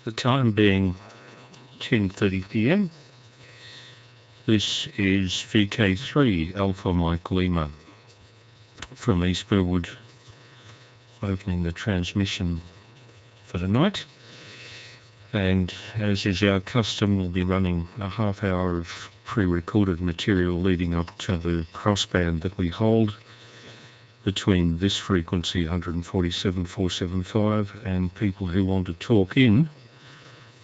The time being 10:30 p.m. This is VK3 Alpha Mike Lima from East Burwood, opening the transmission for the night. And as is our custom, we'll be running a half hour of pre-recorded material leading up to the crossband that we hold between this frequency 147.475 and people who want to talk in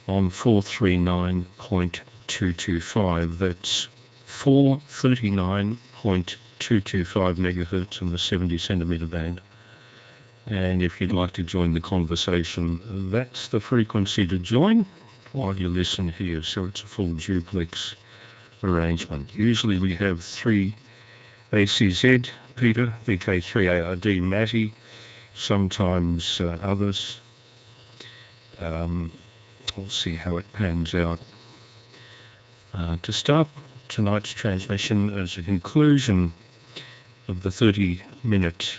on 439.225. That's 439.225 megahertz in the 70 centimeter band. And if you'd like to join the conversation, that's the frequency to join while you listen here. So it's a full duplex arrangement. Usually we have 3 ACZ, Peter, VK3ARD, Matty, sometimes others. We'll see how it pans out. To start tonight's transmission as a conclusion of the 30-minute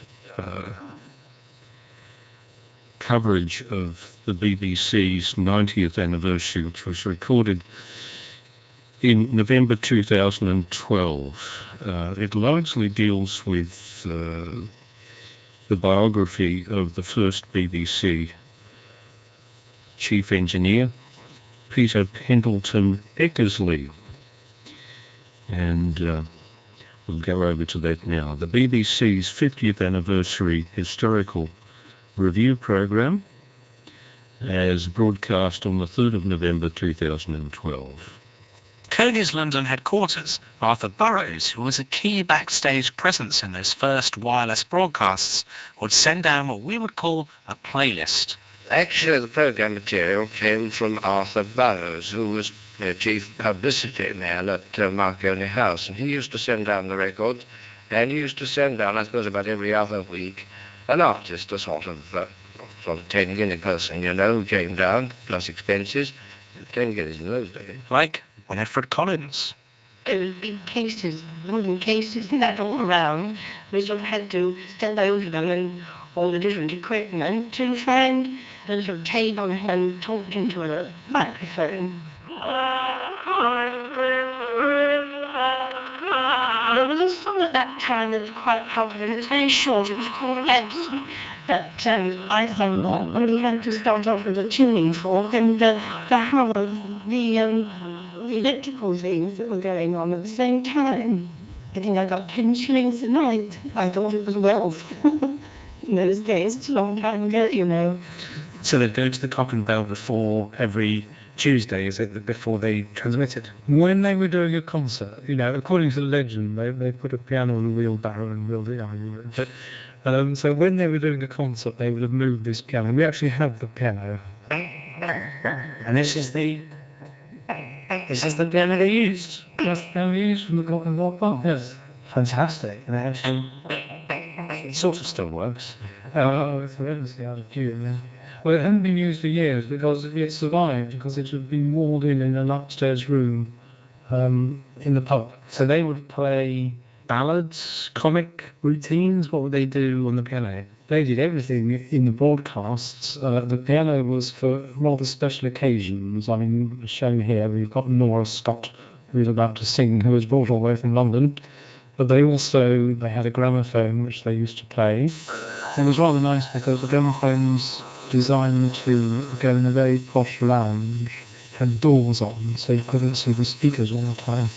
coverage of the BBC's 90th anniversary, which was recorded in November 2012. It largely deals with the biography of the first BBC chief engineer, Peter Pendleton Eckersley. And we'll go over to that now. The BBC's 50th anniversary historical review program, as broadcast on the 3rd of November 2012. Cody's London headquarters, Arthur Burrows, who was a key backstage presence in those first wireless broadcasts, would send down what we would call a playlist. Actually, the program material came from Arthur Burrows, who was chief publicity man at Marconi House, and he used to send down the records, and he used to send down, I suppose, about every other week, an artist, a sort of 10 guinea person, who came down, plus expenses, 10 guineas in those days. Like Winifred Collins. There would be cases, wooden cases, that all around, which I had to stand over them and all the different equipment to find a little table and talk into a microphone. There was a song at that time that was quite popular. It's very short. It was called Ransom. That I thought we had to start off with a tuning fork and the hum of the electrical things that were going on at the same time. I think I got 10 shillings a night. I thought it was wealth. In those days, it's a long time ago, So they'd go to the Cock and Bell before every Tuesday, is it, before they transmitted? When they were doing a concert, according to the legend, they put a piano on a wheelbarrow and wheeled it on. But, so when they were doing a concert, they would have moved this piano. We actually have the piano. And this is the piano they used? That's the piano we used from the Cock and Bell Bar. Yes. Fantastic. And it sort of still works. Oh, it's the other tune. Well, it hadn't been used for years because it survived, because it had been walled in an upstairs room in the pub. So they would play ballads, comic routines. What would they do on the piano? They did everything in the broadcasts. The piano was for rather special occasions. I mean, shown here, we've got Nora Scott, who's about to sing, who was brought all the way from London. But they had a gramophone, which they used to play. It was rather nice because the gramophone's designed to go in a very posh lounge, had doors on, so you couldn't see the speakers all the time.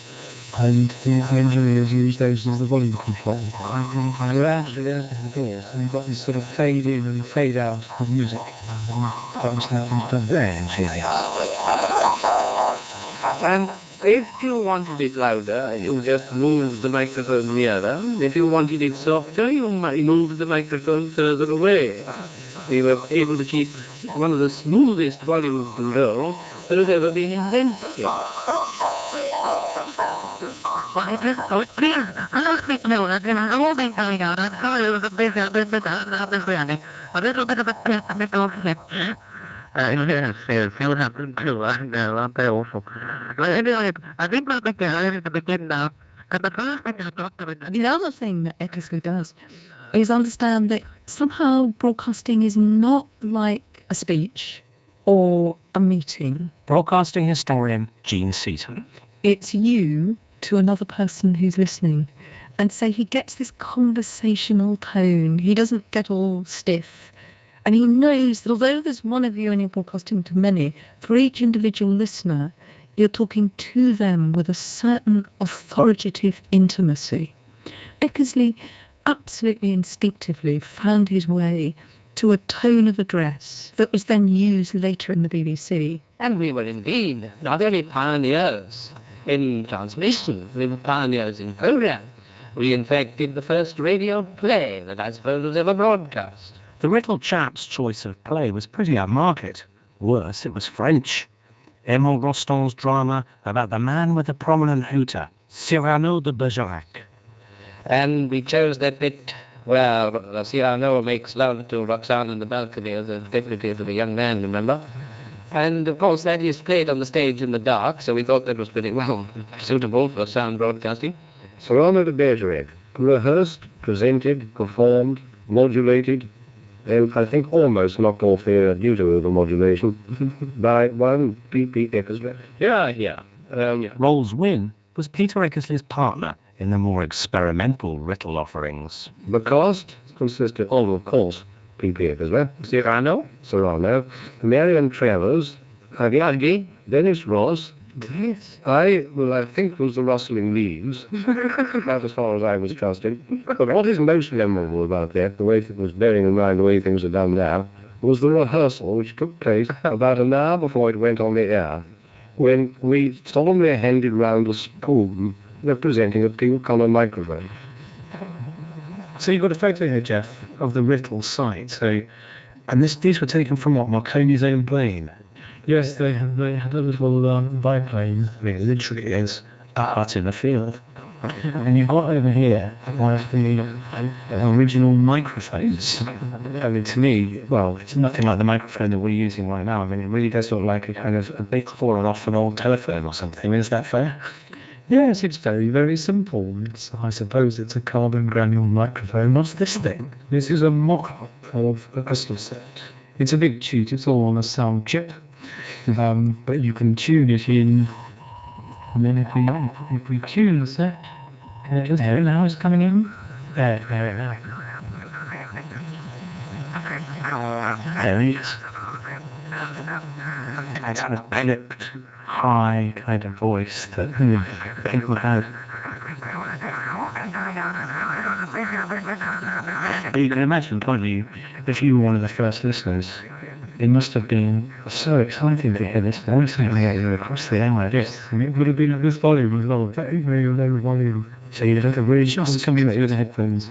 And the engineers used those as the volume control. And you've got this sort of fade in and fade out of music. And if you wanted it louder, you just move the microphone nearer. If you wanted it softer, you might move the microphone further away. We were able to keep one of the smoothest volumes below that has ever been invented. Yes, you'll have them too, I know, aren't they awful? But anyway, I think I'll begin now. And the first thing I've got to do... The other thing that Eckersley does is understand that somehow broadcasting is not like a speech. or a meeting. Broadcasting historian Gene Seaton. It's you to another person who's listening. And so he gets this conversational tone. He doesn't get all stiff. And he knows that although there's one of you and you're broadcasting to many, for each individual listener, you're talking to them with a certain authoritative intimacy. Eckersley absolutely instinctively found his way to a tone of address that was then used later in the BBC. And we were indeed not only pioneers in transmission, we were pioneers in program. We in fact did the first radio play that I suppose was ever broadcast. The little chap's choice of play was pretty upmarket. Worse, it was French. Emile Rostand's drama about the man with the prominent hooter, Cyrano de Bergerac. And we chose that bit where Cyrano makes love to Roxanne in the balcony as a deputy of a young man, remember? And of course that is played on the stage in the dark, so we thought that was pretty well suitable for sound broadcasting. Cyrano de Bergerac, rehearsed, presented, performed, modulated, and I think almost knocked off air due to overmodulation by one P.P. Eckersley. Yeah. Rolls Wynne was Peter Eckersley's partner in the more experimental Riddle offerings. The cast consisted of course, P.P. Eckersley, Cyrano, Marion Travers, Agagi, Dennis Ross. Yes. I think was the rustling leaves, about as far as I was trusted. But what is most memorable about that, the way it was bearing in mind the way things are done now, was the rehearsal which took place about an hour before it went on the air, when we solemnly handed round a spoon representing a pink colour microphone. So you've got a photo here, Jeff, of the Riddle site. And these were taken from what, Marconi's own plane? Yes, they had a little biplane. I mean, it literally is a hut in the field. And you've got over here one of the Original microphones. I mean, to me, well, it's nothing like the microphone that we're using right now. I mean, it really does look like a kind of a bit fallen off an old telephone or something. Is that fair? Yes, it's very, very simple. I suppose it's a carbon granule microphone. What's this thing? This is a mock-up of a crystal set. It's a big tube. It's all on a sound chip. But you can tune it in. And then if we tune the set, there now it's coming in. There now. There it is. It's kind of developed, high kind of voice that people have. You can imagine, can't you, if you were one of the first listeners, it must have been so exciting to hear this constantly across the airwaves. Yes, and it would have been at this volume as well, very, very low volume. So you'd have to really just come in with the headphones.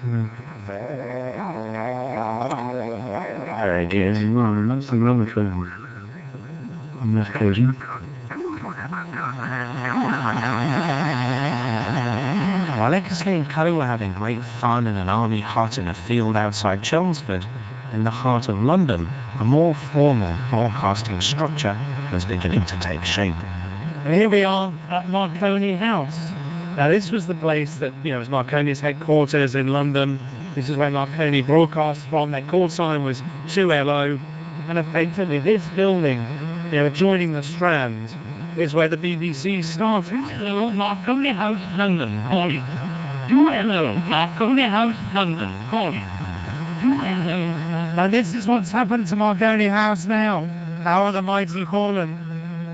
That's the rubber phone. On this occasion. While Eckersley and co were having great fun in an army hut in a field outside Chelmsford, in the heart of London, a more formal broadcasting structure was beginning to take shape. And here we are at Marconi House. Now this was the place that, was Marconi's headquarters in London. This is where Marconi broadcast from. Their call sign was 2LO. And effectively this building, adjoining the Strand, is where the BBC started. Marconi House, London. Hello, Marconi House, London. Now this is what's happened to Marconi House now. How are the mighty fallen?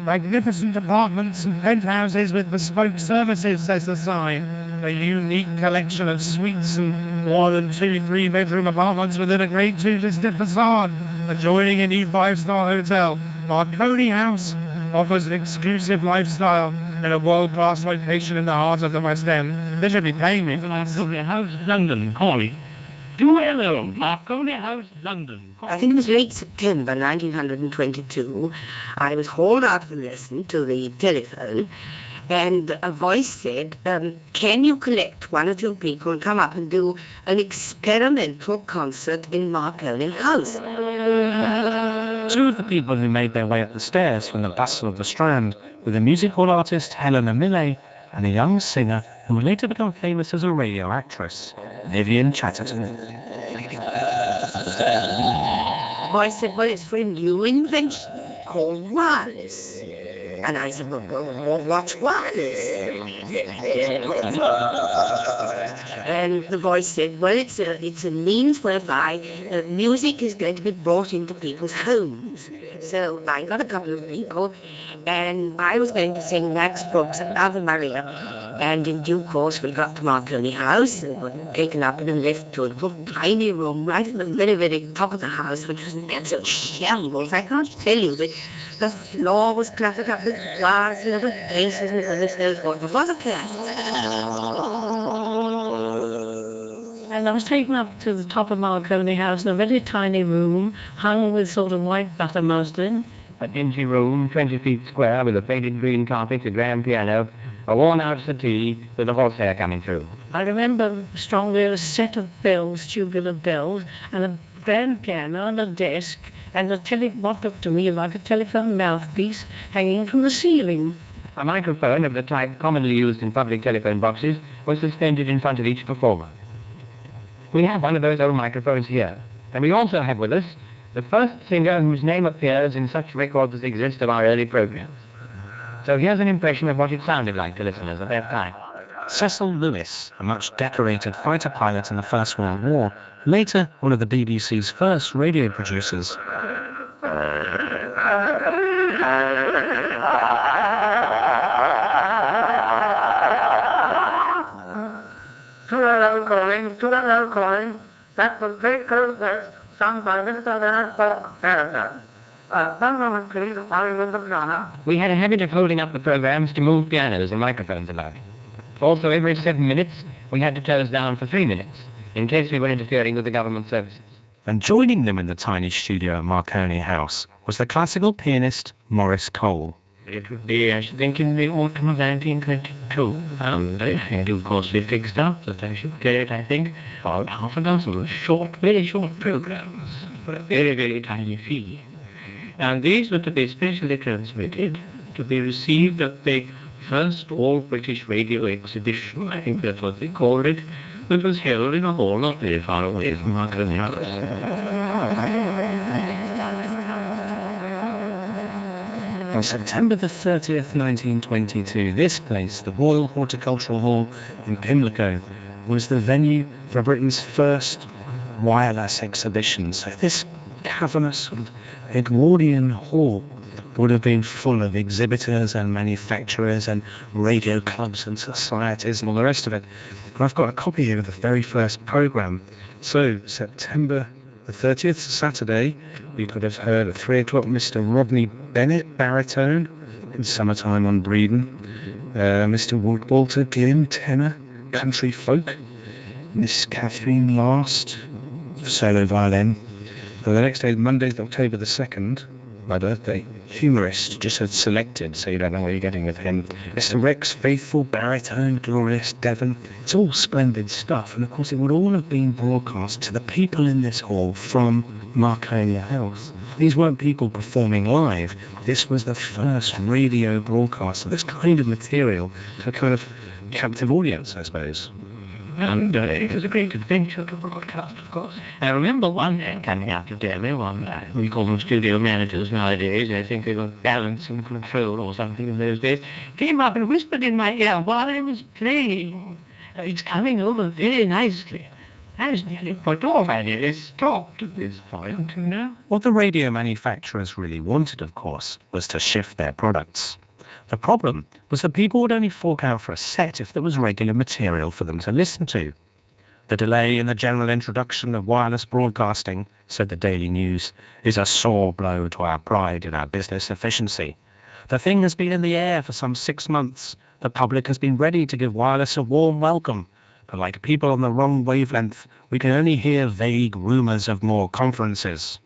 Magnificent apartments and penthouses with bespoke services, says the sign. A unique collection of suites and more than 2 3-bedroom apartments within a great two-listed facade, adjoining any 5-star hotel. Marconi House offers an exclusive lifestyle in a world-class location in the heart of the West End. They should be paying me for that. Marconi House, London. Calling. 2LO, Marconi House, London. I think it was late September 1922. I was called out of the lesson to the telephone, and a voice said, can you collect one or two people and come up and do an experimental concert in Marconi House? 2 of the people who made their way up the stairs from the bustle of the Strand were the music hall artist Helena Millay and a young singer who would later become famous as a radio actress, Vivian Chatterton. The voice said, well, it's for a new invention. called wireless. And I said, well, what's wireless? And the voice said, well, it's a means whereby music is going to be brought into people's homes. So I got a couple of people, and I was going to sing Max Brooks and Ave Maria. And in due course, we got to Marconi House, and were taken up in a lift to a little tiny room right at the very, very top of the house, which was an absolute shambles. I can't tell you, but the floor was cluttered up with glass and little faces and so forth. It was a class. And I was taken up to the top of Marconi House in a very tiny room, hung with sort of white butter muslin. A dingy room, 20 feet square, with a faded green carpet, a grand piano, a worn-out settee with a horsehair coming through. I remember strongly a set of bells, tubular bells, and a grand piano and a desk, and what looked to me like a telephone mouthpiece hanging from the ceiling. A microphone of the type commonly used in public telephone boxes was suspended in front of each performer. We have one of those old microphones here, and we also have with us the first singer whose name appears in such records as exist of our early programs. So here's an impression of what it sounded like to listeners at that time. Cecil Lewis, a much decorated fighter pilot in the First World War, later one of the BBC's first radio producers. Calling. That was very close there. Sung by Mr. We had a habit of holding up the programs to move pianos and microphones along. Also, every 7 minutes, we had to close down for 3 minutes, in case we were interfering with the government services. And joining them in the tiny studio at Marconi House was the classical pianist Maurice Cole. It would be, I should think, in the autumn of 1922. And of course we fixed up that I should get, I think, about half a dozen short, very short programs for a very, very tiny fee. And these were to be specially transmitted, to be received at the first all-British radio exhibition, I think that's what they called it, that was held in a hall not very far away from Marconi House. On September the 30th, 1922, this place, the Royal Horticultural Hall in Pimlico, was the venue for Britain's first wireless exhibition. So this cavernous and Edwardian hall would have been full of exhibitors and manufacturers and radio clubs and societies and all the rest of it. And I've got a copy here of the very first programme. So, September the 30th, Saturday, we could have heard at 3 o'clock Mr. Rodney Bennett, baritone, in Summertime on Breeden. Mr. Walter Glynn, tenor, country folk. Miss Kathleen Last, solo violin. So the next day, Monday, October the 2nd, my birthday, humorist, just had selected, so you don't know what you're getting with him. Mr. Rex Faithful, baritone, Glorious Devon. It's all splendid stuff, and of course it would all have been broadcast to the people in this hall from Marconi House. These weren't people performing live. This was the first radio broadcast of this kind of material to a kind of captive audience, I suppose. And it was a great adventure to broadcast, of course. I remember one day coming out of Delhi, we call them studio managers nowadays, I think they were balance and control or something in those days, came up and whispered in my ear while I was playing. It's coming over very nicely. I was nearly put off, I nearly stopped at this point, you know. What the radio manufacturers really wanted, of course, was to shift their products. The problem was that people would only fork out for a set if there was regular material for them to listen to. The delay in the general introduction of wireless broadcasting, said the Daily News, is a sore blow to our pride in our business efficiency. The thing has been in the air for some 6 months. The public has been ready to give wireless a warm welcome. But like people on the wrong wavelength, we can only hear vague rumours of more conferences.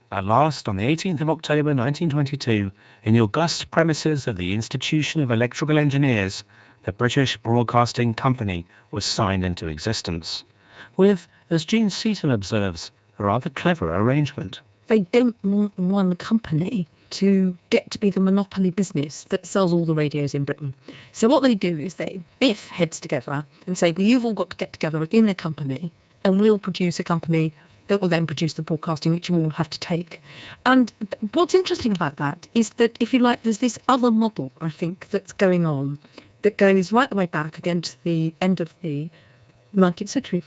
At last, on the 18th of October 1922, in the august premises of the Institution of Electrical Engineers, the British Broadcasting Company was signed into existence, with, as Gene Seaton observes, a rather clever arrangement. They don't want one company to get to be the monopoly business that sells all the radios in Britain. So what they do is they biff heads together and say, well, you've all got to get together in a company and we'll produce a company that will then produce the broadcasting which you all have to take. And what's interesting about that is that, if you like, there's this other model, I think, that's going on, that goes right the way back again to the end of the 19th century,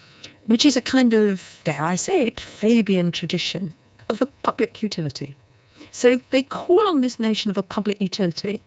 which is a kind of, dare I say it, Fabian tradition of the public utility. So they call on this notion of a public utility,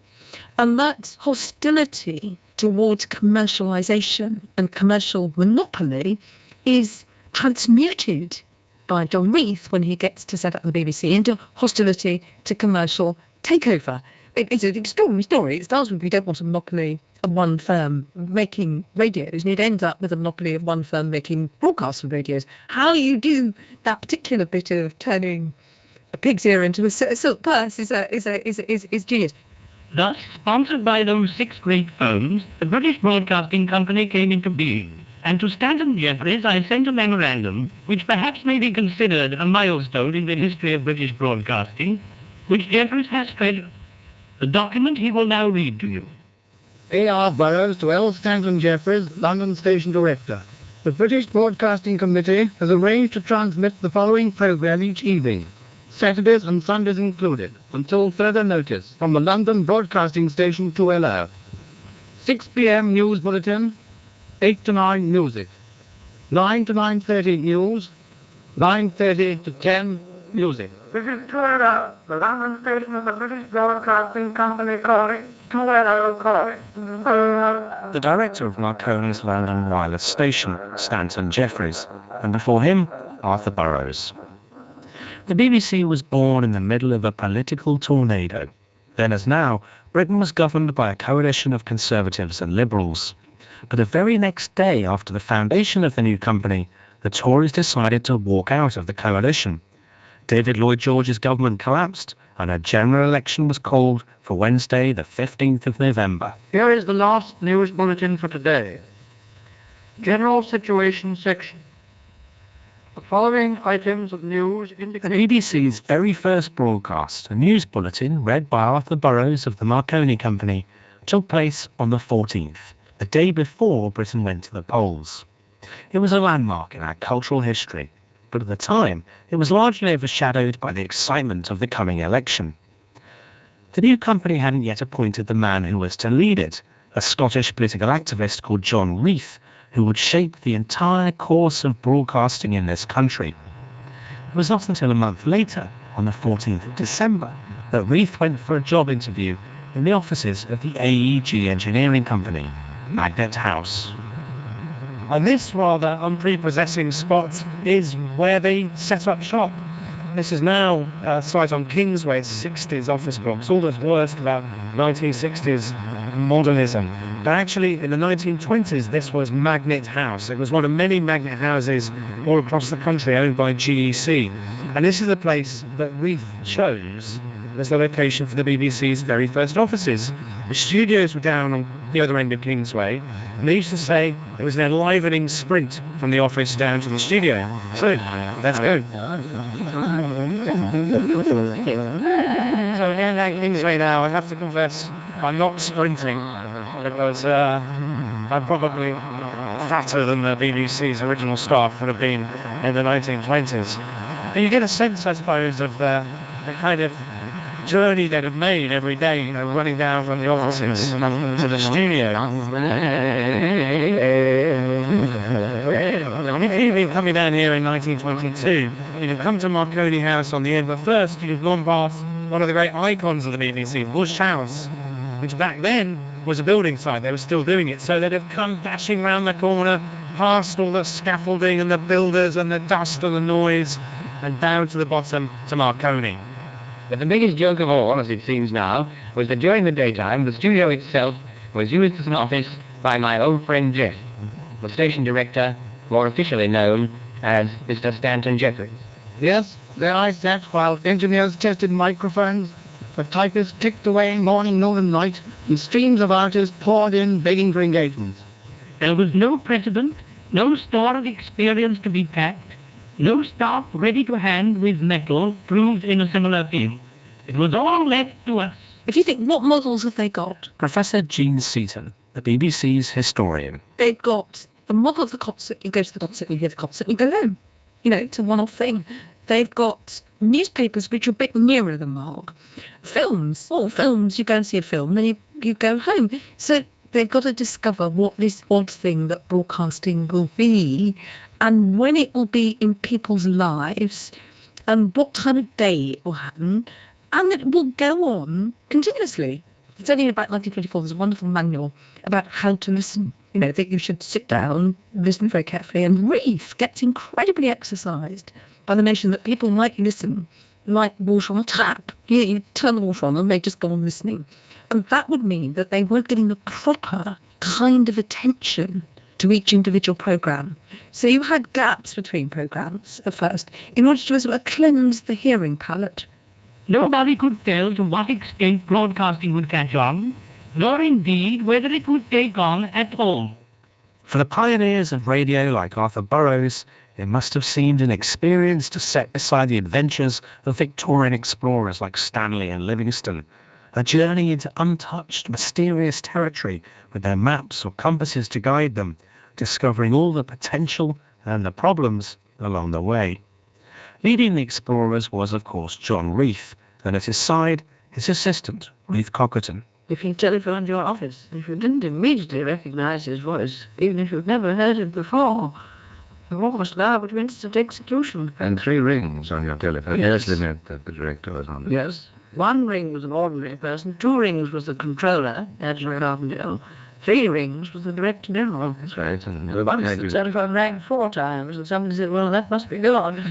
and that hostility towards commercialisation and commercial monopoly is transmuted by John Reith when he gets to set up the BBC into hostility to commercial takeover. It's an extraordinary story. It starts with, we don't want a monopoly of one firm making radios, and it ends up with a monopoly of one firm making broadcasts for radios. How you do that particular bit of turning a pig's ear into a silk purse is genius. Thus, sponsored by those 6 great firms, the British Broadcasting Company came into being. And to Stanton Jeffries I sent a memorandum, which perhaps may be considered a milestone in the history of British broadcasting, which Jeffries has read. The document he will now read to you. A.R. Burroughs to L. Stanton Jeffries, London Station Director. The British Broadcasting Committee has arranged to transmit the following programme each evening, Saturdays and Sundays included, until further notice, from the London Broadcasting Station 2LR. 6 p.m. News Bulletin, 8 to 9 Music, 9 to 9:30 News, 9:30 to 10 Music. This is 2LR, the London Station of the British Broadcasting Company calling, 2LR calling. The director of Marconi's London Wireless Station, Stanton Jeffries, and before him, Arthur Burroughs. The BBC was born in the middle of a political tornado. Then as now, Britain was governed by a coalition of conservatives and liberals. But the very next day after the foundation of the new company, the Tories decided to walk out of the coalition. David Lloyd George's government collapsed, and a general election was called for Wednesday, the 15th of November. Here is the last news bulletin for today. General Situation Section. The following items of news indicate... The BBC's very first broadcast, a news bulletin read by Arthur Burroughs of the Marconi Company, took place on the 14th, the day before Britain went to the polls. It was a landmark in our cultural history, but at the time it was largely overshadowed by the excitement of the coming election. The new company hadn't yet appointed the man who was to lead it, a Scottish political activist called John Reith, who would shape the entire course of broadcasting in this country. It was not until a month later, on the 14th of December, that Reith went for a job interview in the offices of the AEG Engineering Company, Magnet House. And this rather unprepossessing spot is where they set up shop. This is now a site on Kingsway, 60s office blocks, all that's worst about 1960s modernism. But actually, in the 1920s, this was Magnet House. It was one of many magnet houses all across the country owned by GEC. And this is the place that Reith chose as the location for the BBC's very first offices. The studios were down on the other end of Kingsway, and they used to say it was an enlivening sprint from the office down to the studio. So, let's go. So in that Kingsway now, I have to confess, I'm not sprinting, because I'm probably fatter than the BBC's original staff would have been in the 1920s. But you get a sense, I suppose, of the kind of journey they'd have made every day, running down from the offices to the studio. If you've coming down here in 1922, you'd come to Marconi House on the end, but first you'd have gone past one of the great icons of the BBC, Bush House, which back then was a building site. They were still doing it, so they'd have come dashing round the corner, past all the scaffolding and the builders and the dust and the noise, and down to the bottom to Marconi. But the biggest joke of all, as it seems now, was that during the daytime, the studio itself was used as an office by my old friend Jeff, the station director, more officially known as Mr. Stanton Jeffries. Yes, there I sat while engineers tested microphones, the typists ticked away morning, noon and night, and streams of artists poured in begging for engagements. There was no precedent, no store of experience to be packed, no staff ready to hand with metal proved in a similar field. It was all left to us. If you think, what models have they got? Professor Jean Seaton, the BBC's historian. They've got the model of the concert. You go to the concert, you hear the concert, you go home. it's a one-off thing. They've got newspapers which are a bit nearer the mark. Films, you go and see a film, then you go home. So they've got to discover what this odd thing that broadcasting will be, and when it will be in people's lives, and what time of day it will happen, and it will go on continuously. It's only about 1924, there's a wonderful manual about how to listen. That you should sit down, listen very carefully, and Reef gets incredibly exercised by the notion that people might listen like water on a tap. You turn the water on and they just go on listening. And that would mean that they weren't getting the proper kind of attention to each individual programme. So you had gaps between programmes at first in order to sort of cleanse the hearing palate. Nobody could tell to what extent broadcasting would catch on, nor indeed whether it would take on at all. For the pioneers of radio like Arthur Burroughs, it must have seemed an experience to set beside the adventures of Victorian explorers like Stanley and Livingstone, a journey into untouched, mysterious territory with their maps or compasses to guide them, discovering all the potential and the problems along the way. Leading the explorers was, of course, John Reef, and at his side, his assistant, Ruth Cockerton. If you telephoned your office, if you didn't immediately recognize his voice, even if you've never heard it before, you're almost liable to instant execution. And 3 rings on your telephone. Yes, they meant that the director was on it. Yes. 1 ring was an ordinary person, 2 rings was the controller, Angela Carpendale, 3 rings was the director general. That's right. And Once the telephone rang 4 times, and somebody said, well, that must be God.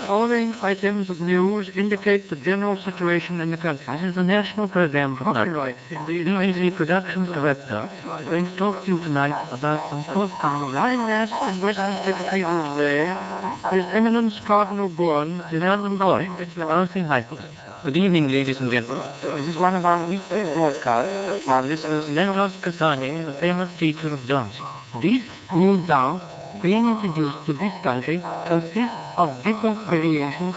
Following items of news indicate the general situation in the country. This is the National Program Product. The production director going to talk to you tonight about some forthcoming live and written there. His Eminence Cardinal Bourne, the London Boy, it's the Untitled. Good evening, ladies and gentlemen. This is one of our weekly broadcasts. This is Nigel the famous teacher of dancing. These new dance being introduced to this country consists of different variations,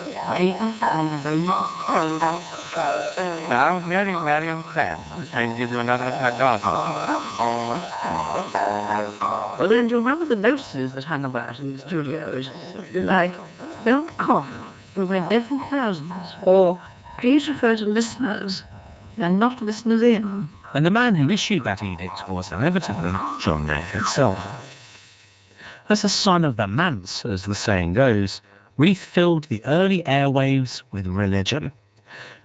now, very unfair. I give you another dance. Well, then, do you remember the notices that hung about in the studios? Like, don't cough, we went there for thousands. Or, please refer to listeners, and not listeners in. And the man who issued that edict was inevitably John Reef himself. As a son of the manse, as the saying goes, Reef filled the early airwaves with religion.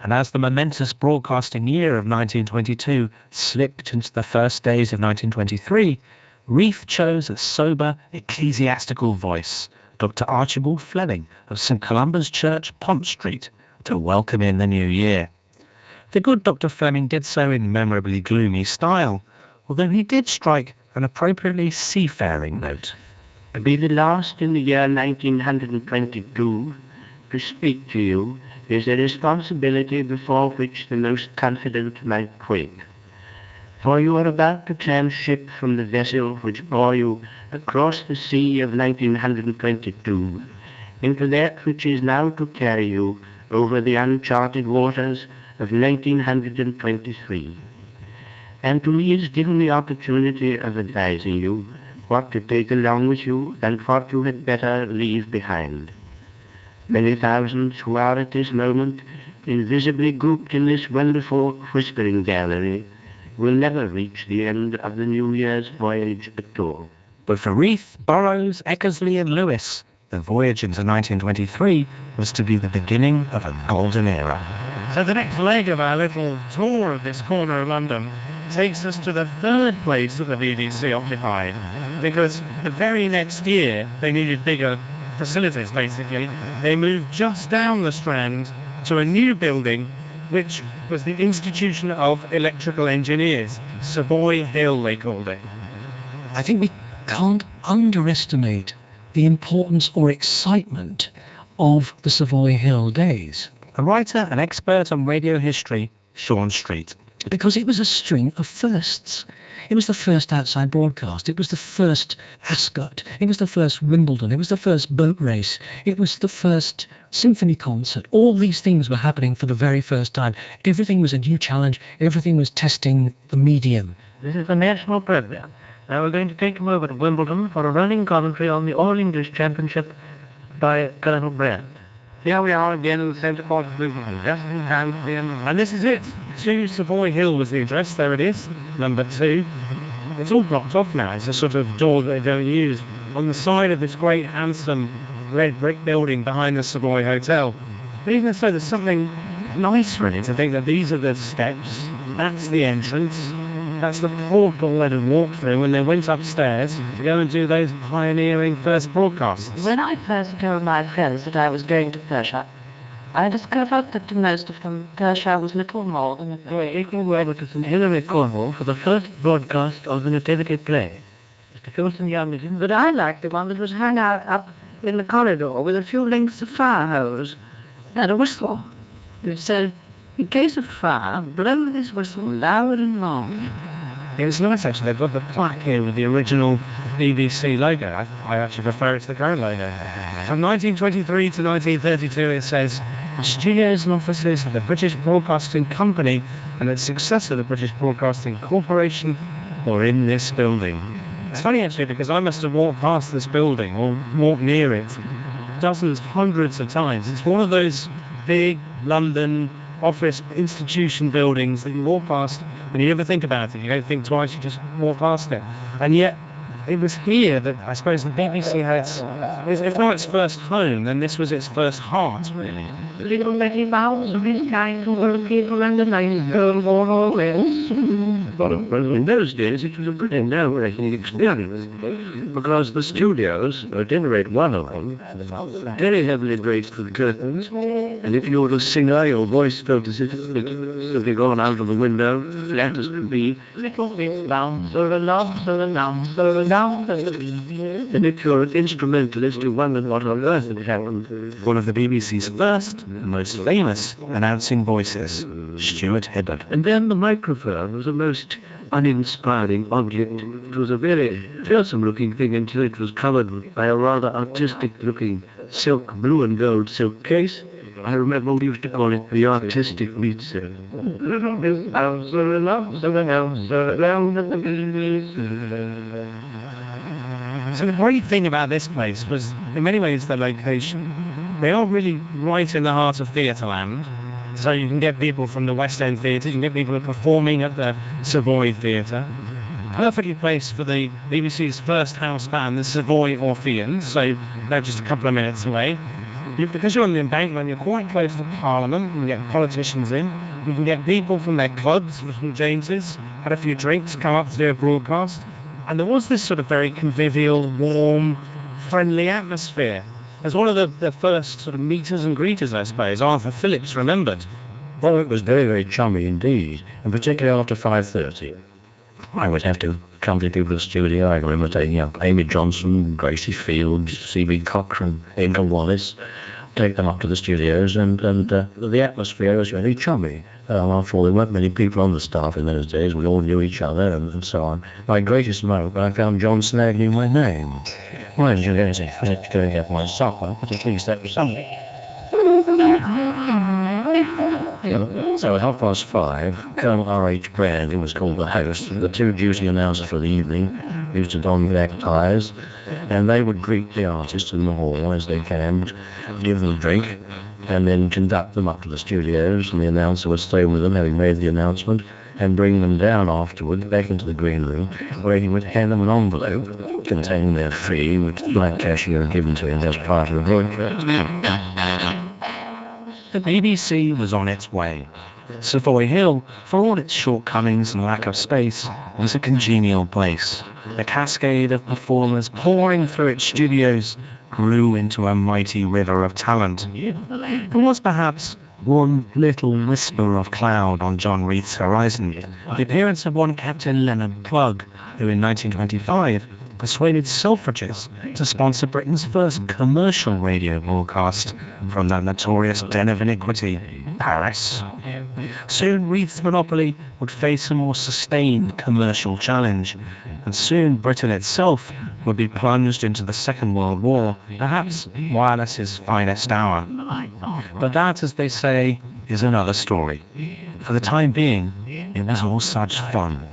And as the momentous broadcasting year of 1922 slipped into the first days of 1923, Reef chose a sober ecclesiastical voice, Dr. Archibald Fleming of St. Columba's Church, Pont Street, to welcome in the new year. The good Dr. Fleming did so in memorably gloomy style, although he did strike an appropriately seafaring note. To be the last in the year 1922 to speak to you is a responsibility before which the most confident might quake. For you are about to tranship from the vessel which bore you across the sea of 1922 into that which is now to carry you over the uncharted waters of 1923. And to me is given the opportunity of advising you what to take along with you and what you had better leave behind. Many thousands who are at this moment invisibly grouped in this wonderful whispering gallery will never reach the end of the New Year's voyage at all. But for Reef, Burroughs, Eckersley and Lewis, the voyage into 1923 was to be the beginning of a golden era. So the next leg of our little tour of this corner of London takes us to the 3rd place that the BBC occupied, because the very next year they needed bigger facilities, basically. They moved just down the Strand to a new building, which was the Institution of Electrical Engineers. Savoy Hill, they called it. I think we can't underestimate the importance or excitement of the Savoy Hill days. A writer and expert on radio history, Sean Street. Because it was a string of firsts. It was the first outside broadcast. It was the first Ascot. It was the first Wimbledon. It was the first boat race. It was the first symphony concert. All these things were happening for the very first time. Everything was a new challenge. Everything was testing the medium. This is the national program. Now we're going to take him over to Wimbledon for a running commentary on the All English Championship by Colonel Brand. Here we are again in the centre part of Wimbledon, and this is it. 2 Savoy Hill was the address, there it is, number 2. It's all blocked off now, it's a sort of door that they don't use. On the side of this great handsome red brick building behind the Savoy Hotel. But even so, there's something nice really to think that these are the steps, that's the entrance, that's the portal that had walked through when they went upstairs to go and do those pioneering first broadcasts. When I first told my friends that I was going to Persia, I discovered that to most of them, Persia was little more than a great... Taking over to St. Hilary, Cornwall for the first broadcast of the Nativity play. Mr. Coulson Young is in, But I liked the one that was hung out up in the corridor with a few lengths of fire hose and a whistle. It said, in case of fire, blow this whistle loud and long. It was nice actually, they've got the plaque here with the original BBC logo. I actually prefer it to the current logo. From 1923 to 1932 it says, studios and offices of the British Broadcasting Company and its successor, the British Broadcasting Corporation, were in this building. It's funny actually because I must have walked past this building or walked near it dozens, hundreds of times. It's one of those big London office institution buildings that you walk past and you never think about it. You don't think twice, you just walk past it. And yet, it was here that I suppose the BBC had, if not its first home, then this was its first heart, really. Little Betty Bowles of his kind who were people and the nice girl more or less. Well, in those days it was a pretty nerve-wracking experience because the studios, at any rate one of them, very heavily draped with curtains, and if you were a singer, your voice felt as if it had gone out of the window, flat as could be. Little Miss Bouncer, a lobster, a announcer, a downcer. And if you're an instrumentalist, you wondered what on earth had happened. One of the BBC's first and most famous announcing voices, Stuart Hibbard. And then the microphone was a most uninspiring object. It was a very fearsome-looking thing until it was covered by a rather artistic-looking silk, blue and gold silk case. I remember we used to call it the artistic meat silk. Little Miss Bouncer, a lobster, an announcer, round at the So the great thing about this place was, in many ways, the location. They are really right in the heart of Theatreland. So you can get people from the West End Theatre, you can get people performing at the Savoy Theatre. Perfectly placed for the BBC's first house band, the Savoy Orpheans, so they're just a couple of minutes away. Because you're on the embankment, you're quite close to Parliament, you can get politicians in, you can get people from their clubs, from James's, had a few drinks, come up to do a broadcast. And there was this sort of very convivial, warm, friendly atmosphere. As one of the first sort of meeters and greeters, I suppose, Arthur Phillips remembered. Well, it was very, very chummy indeed, and particularly after 5:30. I would have to accompany people to the studio. I remember taking up Amy Johnson, Gracie Fields, C.B. Cochrane, Edgar Wallace, take them up to the studios, and the atmosphere was really chummy. After all, there weren't many people on the staff in those days. We all knew each other, and so on. My greatest moment when I found John Snag knew my name. Why did you go say, I was going to have my supper, but at least that was something. So at 5:30, Colonel R.H. Brand, who was called the host, the 2 duty announcers for the evening, used to don black ties, and they would greet the artists in the hall as they came, give them a drink, and then conduct them up to the studios, and the announcer would stay with them, having made the announcement, and bring them down afterward, back into the green room, where he would hand them an envelope containing their fee, which the black cashier given to him as part of the broadcast. The BBC was on its way. Savoy Hill, for all its shortcomings and lack of space, was a congenial place. The cascade of performers pouring through its studios grew into a mighty river of talent. There was perhaps one little whisper of cloud on John Reith's horizon, the appearance of one Captain Leonard Plugg, who in 1925 persuaded Selfridges to sponsor Britain's first commercial radio broadcast from the notorious den of iniquity, Paris. Soon Reith's monopoly would face a more sustained commercial challenge, and soon Britain itself would be plunged into the Second World War, perhaps wireless's finest hour. But that, as they say, is another story. For the time being, It was all such fun.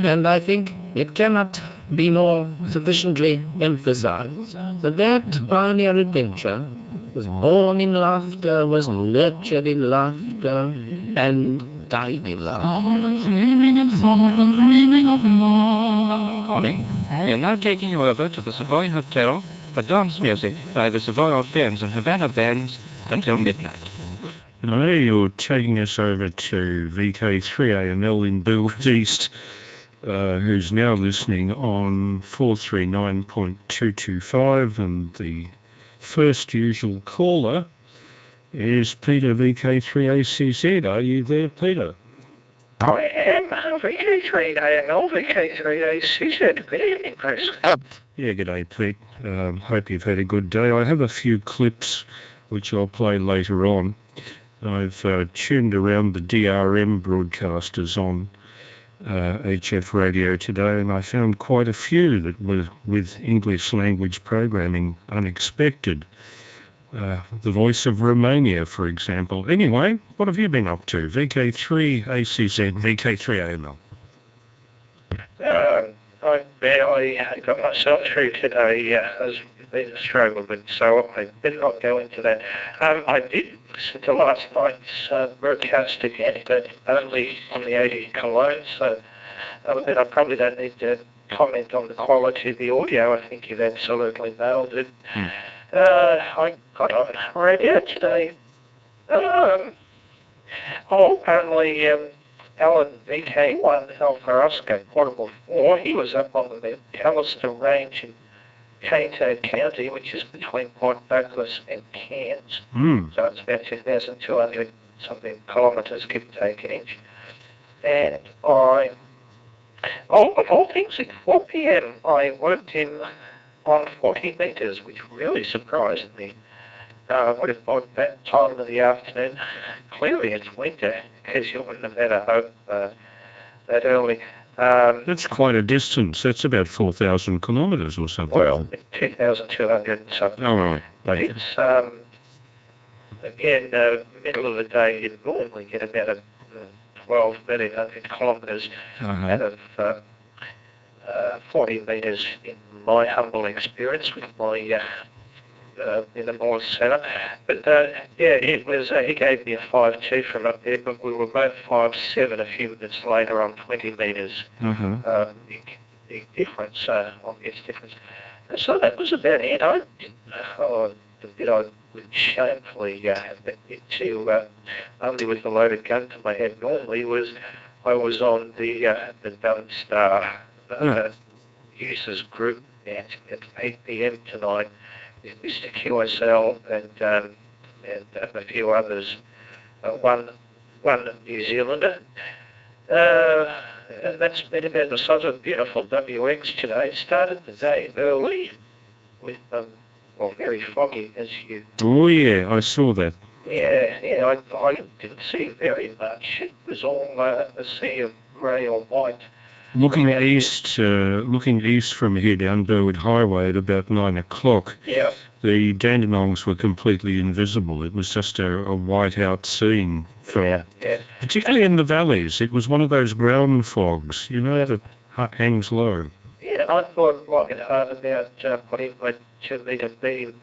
And I think it cannot be more sufficiently emphasized that pioneer adventure was born in laughter, was nurtured in laughter, and died in laughter. We are now taking you over to the Savoy Hotel for dance music by the Savoy Bands and Havana Bands until midnight. Now you're taking us over to VK3AML in Belwood East, who's now listening on 439.225, and the first usual caller is Peter VK3ACZ. Are you there, Peter? I am VK3AML, VK3ACZ. Good evening, Chris. Yeah, g'day, Pete. Hope you've had a good day. I have a few clips which I'll play later on. I've tuned around the DRM broadcasters on HF radio today, and I found quite a few that were with English language programming unexpected. The Voice of Romania, for example. Anyway, what have you been up to? VK3ACZ, VK3AML. I barely got myself through today, as it's been a struggle, but so I did not go into that. I did listen to last night's broadcast again, but only on the 80 Cologne, so I probably don't need to comment on the quality of the audio. I think you've absolutely nailed it. I got on radio today. Apparently, Alan VK1 Alpha Oscar Portable 4, he was up on the Callister Range in Cato County, which is between Port Douglas and Cairns. So it's about 2,200 something kilometres, give or take each. And of all things, at 4 p.m. I worked in on 40 metres, which really surprised me. What about that time of the afternoon? Clearly it's winter, because you wouldn't have had a hope that early. That's quite a distance. That's about 4,000 kilometres or something. Well, 2,200 and something. Oh, right. It's, again, middle of the day, you'd normally get about 1,200 kilometres out of 40 metres in my humble experience with my in the North Centre. But it was, he gave me a 5.2 from up there, but we were both 5.7 a few minutes later on 20 metres. Big difference, obvious difference. And so that was about it. The bit I would shamefully admit to, only with a loaded gun to my head normally, was I was on the Dun Star users group at 8 p.m. tonight with Mr. QSL and a few others. One New Zealander. And that's been about the size of beautiful WX today. Started the day early with very foggy as you. Oh yeah, I saw that. Yeah, I didn't see very much. It was all a sea of grey or white. Looking east from here down Burwood Highway at about 9 o'clock, the Dandenongs were completely invisible. It was just a white-out scene. Particularly in the valleys. It was one of those ground fogs, that hangs low. Yeah, I thought walking hard about putting my 2-metre beam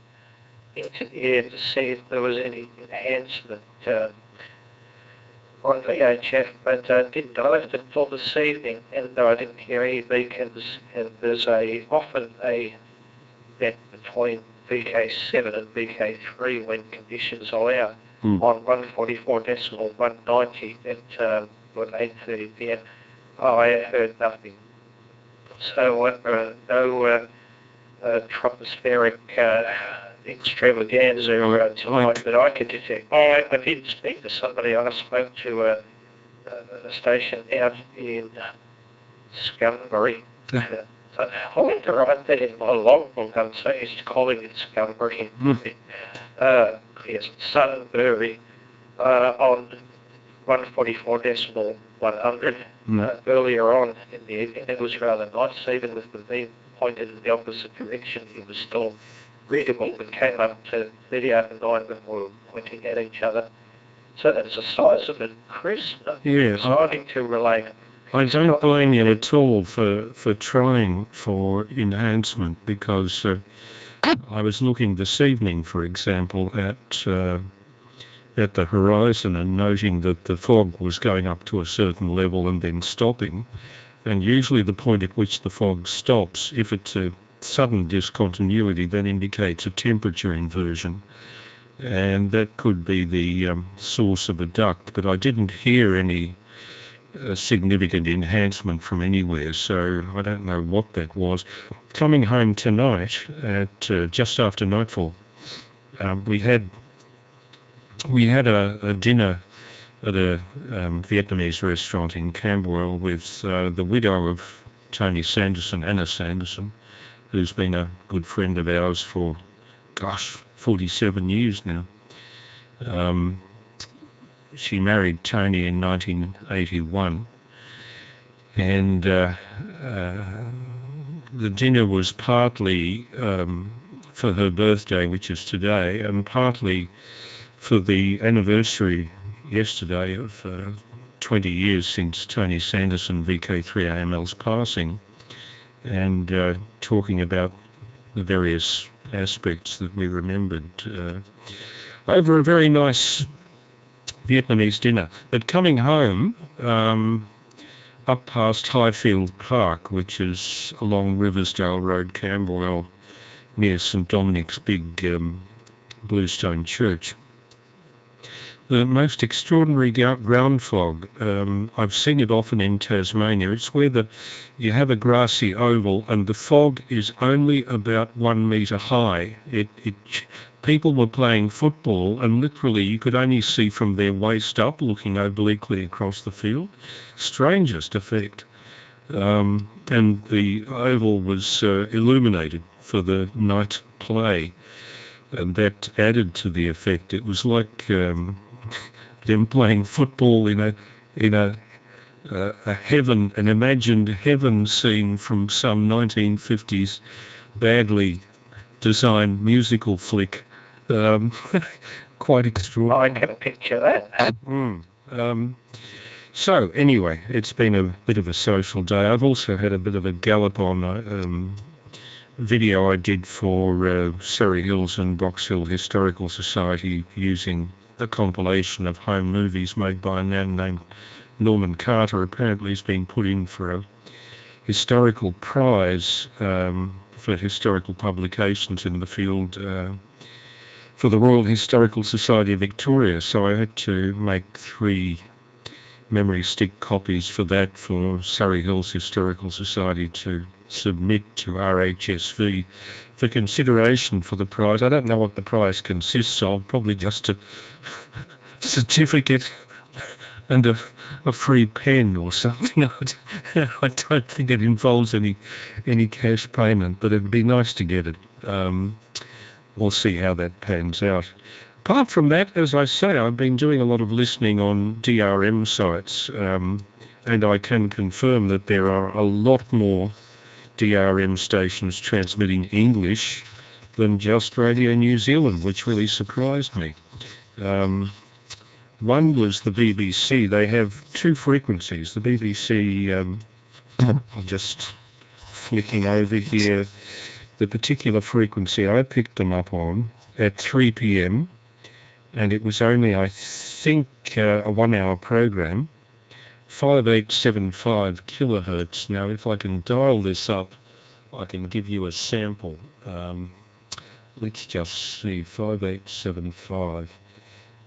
into the air to see if there was any enhancement on VHF, but didn't. I left it till this evening, and I didn't hear any beacons, and there's often a net between VK7 and VK3 when conditions allow on 144 decimal 190 at 8:30 p.m. I heard nothing. So no tropospheric extravaganza tonight that I could detect. I did speak to somebody. I spoke to a station out in Scunbury. I went to write that in my logbook. So I used to calling it Scunbury. Yes, Sunbury on 144 decimal 100. Earlier on in the evening, it was rather nice, even with the beam pointed in the opposite direction. It was still readable and came up to 38 and 9 when we were pointing at each other. So that's the size of a crystal. Yeah, Starting to relate. I don't blame you at all for trying for enhancement, because I was looking this evening, for example, at the horizon and noting that the fog was going up to a certain level and then stopping. And usually the point at which the fog stops, if it's a sudden discontinuity, then indicates a temperature inversion. And that could be the source of a duct, but I didn't hear any significant enhancement from anywhere, so I don't know what that was. Coming home tonight at just after nightfall, we had a dinner at a Vietnamese restaurant in Camberwell with the widow of Tony Sanderson, Anna Sanderson, who's been a good friend of ours for, 47 years now. She married Tony in 1981, and the dinner was partly for her birthday, which is today, and partly for the anniversary yesterday of 20 years since Tony Sanderson, VK3AML's passing, and talking about the various aspects that we remembered over a very nice Vietnamese dinner. But coming home, up past Highfield Park, which is along Riversdale Road, Camberwell, near St Dominic's big bluestone church, the most extraordinary ground fog. I've seen it often in Tasmania. It's where you have a grassy oval and the fog is only about 1 metre high. People were playing football and literally you could only see from their waist up, looking obliquely across the field. Strangest effect. And the oval was illuminated for the night play, and that added to the effect. It was like them playing football in a heaven, an imagined heaven scene from some 1950s badly designed musical flick. Quite extraordinary. I can picture that. So anyway, it's been a bit of a social day. I've also had a bit of a gallop on video I did for Surrey Hills and Box Hill Historical Society, using a compilation of home movies made by a man named Norman Carter. Apparently he's been put in for a historical prize for historical publications in the field for the Royal Historical Society of Victoria, so I had to make 3 memory stick copies for that for Surrey Hills Historical Society to submit to RHSV for consideration for the prize. I don't know what the prize consists of, probably just a certificate and a free pen or something. I don't think it involves any cash payment, but it'd be nice to get it. We'll see how that pans out. Apart from that, as I say, I've been doing a lot of listening on DRM sites, and I can confirm that there are a lot more DRM stations transmitting English than just Radio New Zealand, which really surprised me. One was the BBC. They have 2 frequencies. The BBC, I'm just flicking over here, the particular frequency I picked them up on at 3 p.m, and it was only, I think, a 1-hour program, 5875 kilohertz. Now, if I can dial this up, I can give you a sample. Let's just see, 5875.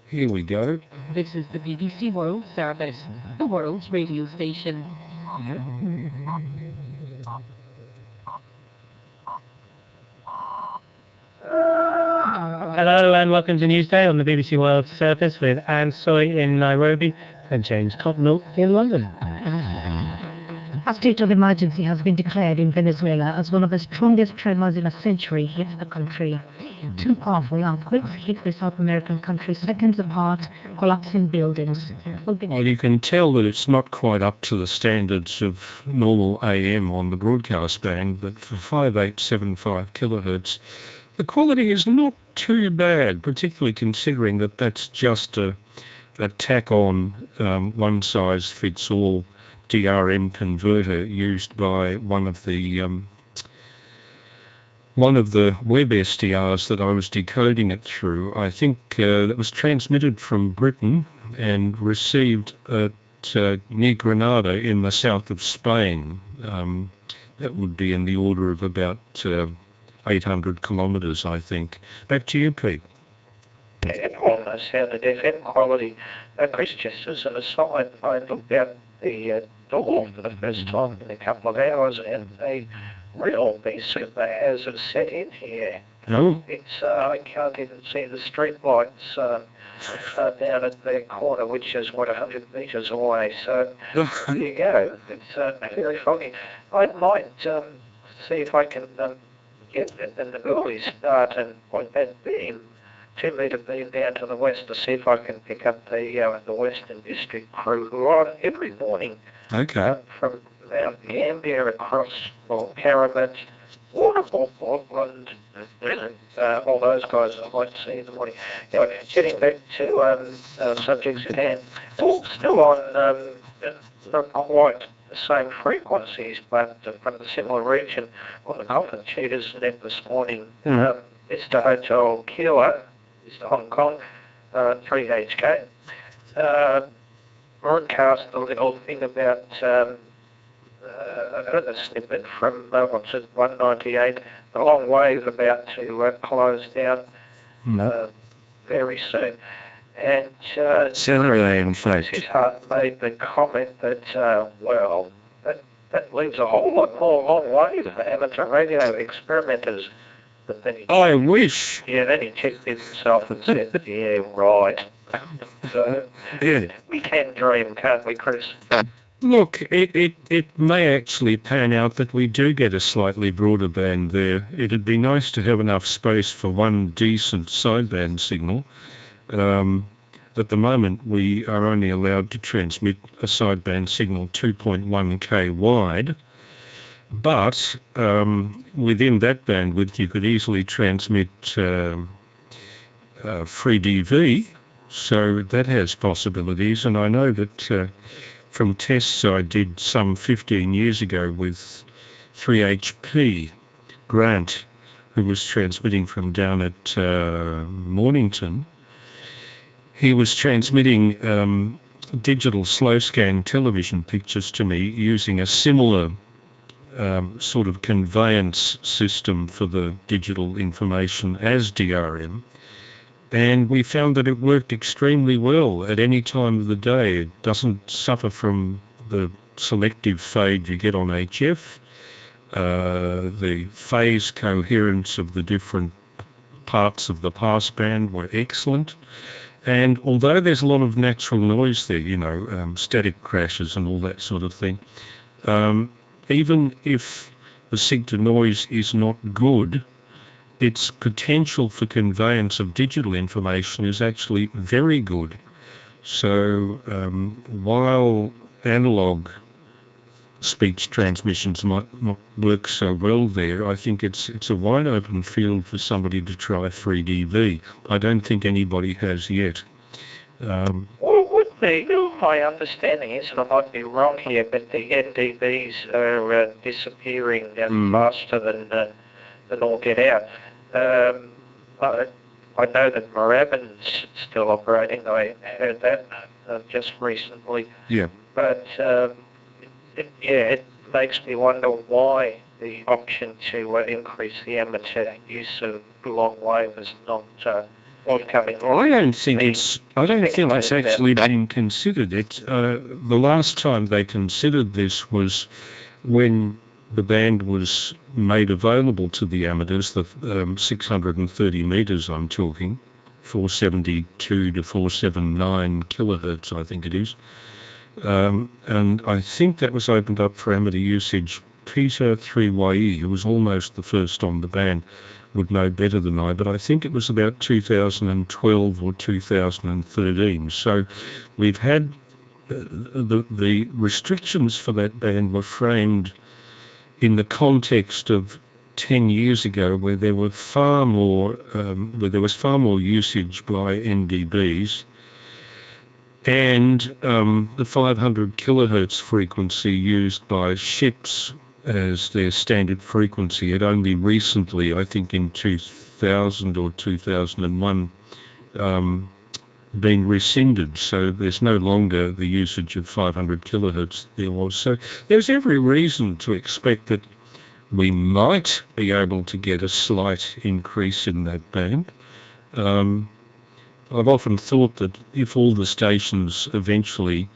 Here we go. This is the BBC World Service, the world's radio station. Hello and welcome to Newsday on the BBC World Service with Anne Soy in Nairobi and James Cotnell in London. A state of emergency has been declared in Venezuela as one of the strongest tremors in a century hit the country. 2 powerful earthquakes hit the South American country seconds apart, collapsing buildings. Well, you can tell that it's not quite up to the standards of normal AM on the broadcast band, but for 5875 kilohertz, the quality is not too bad, particularly considering that that's just a a tack-on one-size-fits-all DRM converter used by one of the web SDRs that I was decoding it through. I think it was transmitted from Britain and received at near Granada in the south of Spain. That would be in the order of about 800 kilometres, I think. Back to you, Pete. On the sound FM quality, Chris, just as an aside, I looked out the door for the first time in a couple of hours, and a real piece of hazard set in here. No? It's I can't even see the street lights down at the corner, which is 100 metres away. So there you go. It's very foggy. I might see if I can get the early start and point that beam, 2 metre beam down to the west to see if I can pick up the Western District crew who are on every morning. Okay. From Mount Gambier across Caravan, Waterfall, Auckland, all those guys I might see in the morning. Anyway, getting back to subjects at hand, still on not quite the same frequencies, but from the similar region. Well, the altitude is net this morning. Mr. Hotel Kilo, Mr. Hong Kong, 3HK. Broadcast a little thing about a snippet from what's it, 198, the long wave about to close down very soon. And his heart made the comment that, well, that leaves a whole lot more long wave for amateur radio experimenters. But then I wish. Yeah, then he checked himself and said, yeah, right. So, we can dream, can't we, Chris? Look, it may actually pan out that we do get a slightly broader band there. It'd be nice to have enough space for one decent sideband signal. At the moment, we are only allowed to transmit a sideband signal 2.1k wide, but within that bandwidth, you could easily transmit free DV, so that has possibilities. And I know that from tests I did some 15 years ago with 3HP Grant, who was transmitting from down at Mornington. He was transmitting digital slow scan television pictures to me using a similar sort of conveyance system for the digital information as DRM. And we found that it worked extremely well at any time of the day. It doesn't suffer from the selective fade you get on HF. The phase coherence of the different parts of the passband were excellent. And although there's a lot of natural noise there, static crashes and all that sort of thing, even if the sig-to-noise is not good, its potential for conveyance of digital information is actually very good. So while analog speech transmissions might not work so well there, I think it's a wide open field for somebody to try 3DV. I don't think anybody has yet. Well, would be. My understanding is, and I might be wrong here, but the NDBs are disappearing faster than all get out. I know that Moorabbin's still operating. I heard that just recently. Yeah. But it makes me wonder why the option to increase the amateur use of long wave is not forthcoming. I don't think that's actually been considered. The last time they considered this was when the band was made available to the amateurs, the 630 metres I'm talking, 472 to 479 kilohertz I think it is. And I think that was opened up for amateur usage. Peter 3YE, who was almost the first on the band, would know better than I, but I think it was about 2012 or 2013. So we've had the restrictions for that band were framed in the context of 10 years ago, where there was far more usage by NDBs, And the 500 kilohertz frequency used by ships as their standard frequency had only recently, I think in 2000 or 2001, been rescinded, so there's no longer the usage of 500 kilohertz there was. So there's every reason to expect that we might be able to get a slight increase in that band. I've often thought that if all the stations eventually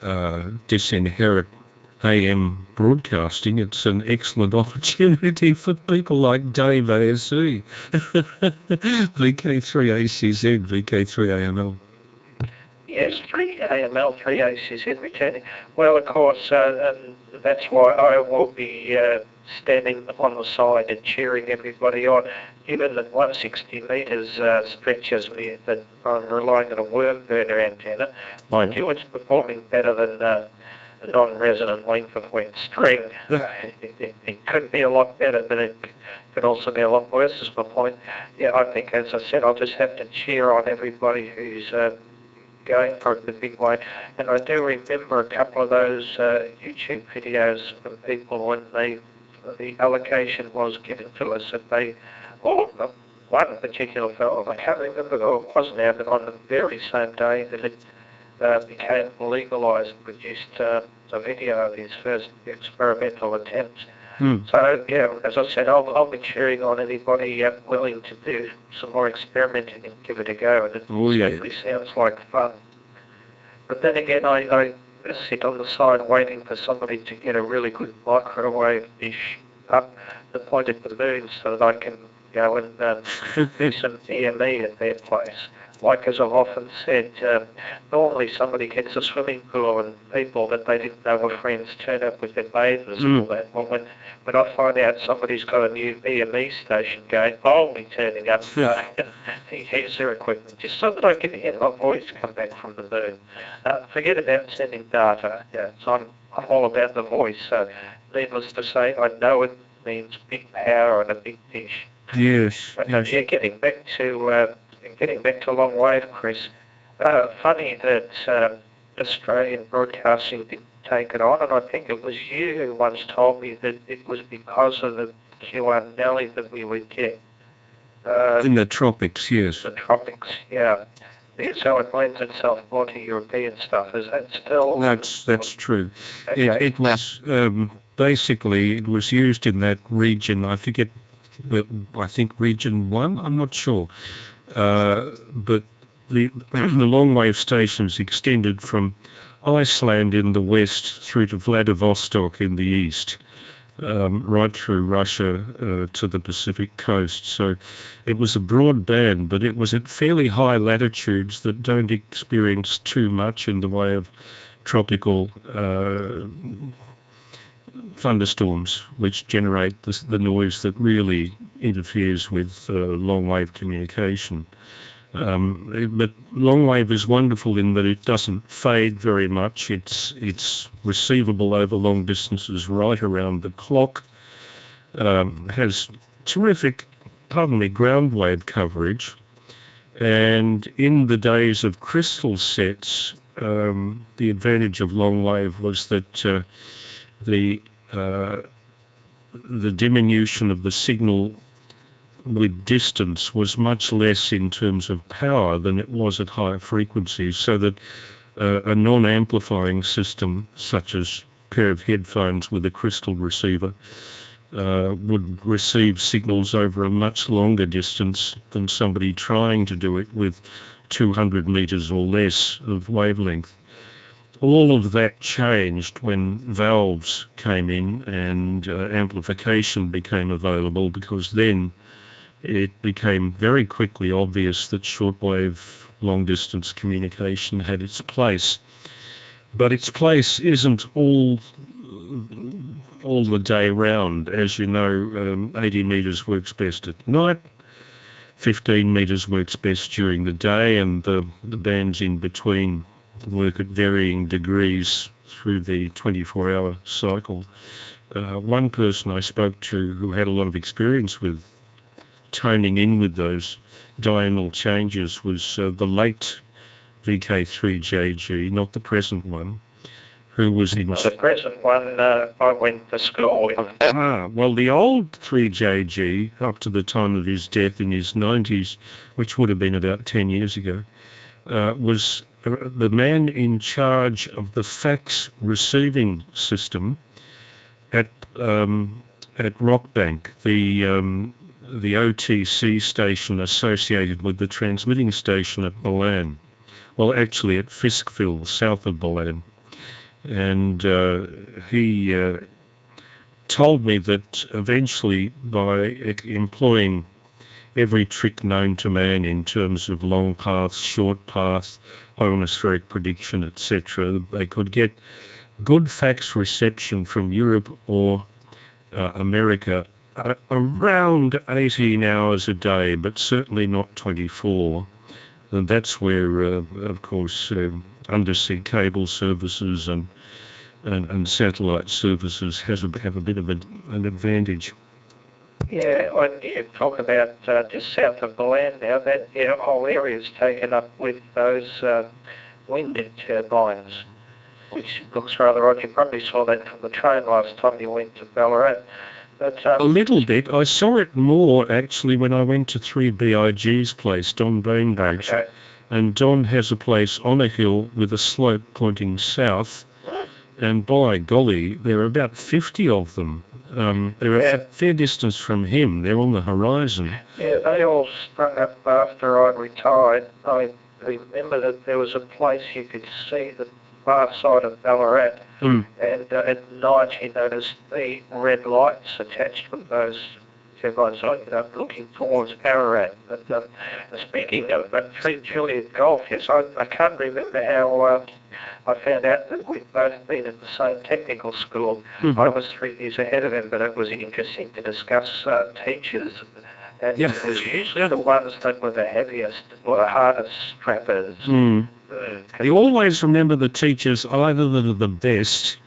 disinherit AM broadcasting, it's an excellent opportunity for people like Dave ASC, VK3ACZ, VK3AML. Yes, 3AML, 3ACZ returning. Well, of course, that's why I will be standing on the side and cheering everybody on. Even at 160 metres stretches me that I'm relying on a worm burner antenna. Mind you, it's performing better than the non-resonant length of wind string. It could be a lot better, but it could also be a lot worse, is my point. Yeah, I think, as I said, I'll just have to cheer on everybody who's going for it the big way. And I do remember a couple of those YouTube videos from people when the allocation was given to us that they, one particular fellow, I can't remember who it was now, but on the very same day that it became legalised, produced a video of his first experimental attempts. So, yeah, as I said, I'll be cheering on anybody willing to do some more experimenting and give it a go, and it certainly sounds like fun. But then again, I sit on the side waiting for somebody to get a really good microwave dish up the point at the moon so that I can go and do some DME at their place. Like as I've often said, normally somebody gets a swimming pool and people that they didn't know were friends turn up with their bathers and all that. Well, when I find out somebody's got a new BME station going, I'll be turning up. Here's their equipment, just so that I can hear my voice come back from the moon. Forget about sending data. Yeah, so I'm all about the voice. So needless to say, I know it means big power and a big dish. Yes. But yeah, getting back to long wave, Chris. Funny that Australian broadcasting didn't take it on, and I think it was you who once told me that it was because of the Q1 Nelly that we would get. In the tropics, yes. The tropics, yeah. So it lends itself more to European stuff. Is that still? That's true. Okay. It was basically it was used in that region. I think region 1. I'm not sure. But the long wave stations extended from Iceland in the west through to Vladivostok in the east, right through Russia to the Pacific coast. So it was a broad band, but it was at fairly high latitudes that don't experience too much in the way of tropical thunderstorms, which generate the noise that really interferes with long wave communication. But long wave is wonderful in that it doesn't fade very much. It's receivable over long distances right around the clock. Has terrific, ground wave coverage. And in the days of crystal sets, the advantage of long wave was that the diminution of the signal with distance was much less in terms of power than it was at higher frequencies, so that a non-amplifying system such as a pair of headphones with a crystal receiver would receive signals over a much longer distance than somebody trying to do it with 200 meters or less of wavelength. All of that changed when valves came in and amplification became available, because then it became very quickly obvious that shortwave long-distance communication had its place. But its place isn't all the day round. As you know, 80 meters works best at night, 15 meters works best during the day, and the bands in between work at varying degrees through the 24-hour cycle. One person I spoke to who had a lot of experience with toning in with those diurnal changes was the late VK3JG, not the present one, who was in... The present one, I went to school with. Well, the old 3JG, up to the time of his death in his 90s, which would have been about 10 years ago, was the man in charge of the fax receiving system at Rockbank, the OTC station associated with the transmitting station at Milan. Well, actually at Fiskville, south of Milan. And he told me that eventually, by employing every trick known to man in terms of long paths, short paths, honest rate prediction, etc., they could get good fax reception from Europe or America around 18 hours a day, but certainly not 24. And that's where, of course, undersea cable services and satellite services have a bit of an advantage. Yeah, when you talk about just south of Milan now, that whole area is taken up with those wind turbines, which looks rather odd. You probably saw that from the train last time you went to Ballarat. But, a little bit. I saw it more, actually, when I went to 3BIG's place, Don Bainbridge. Okay. And Don has a place on a hill with a slope pointing south, and by golly, there are about 50 of them. They're a fair distance from him. They're on the horizon. Yeah, they all sprung up after I retired. I remember that there was a place you could see the far side of Ballarat, and at night you noticed the red lights attached with those turbines. I ended up looking towards Ararat. But speaking of Juliet Golf, yes, I can't remember how I found out that we'd both been at the same technical school. I was 3 years ahead of him, but it was interesting to discuss teachers. And it was usually the ones that were the heaviest or the hardest strappers. You always remember the teachers either that are the best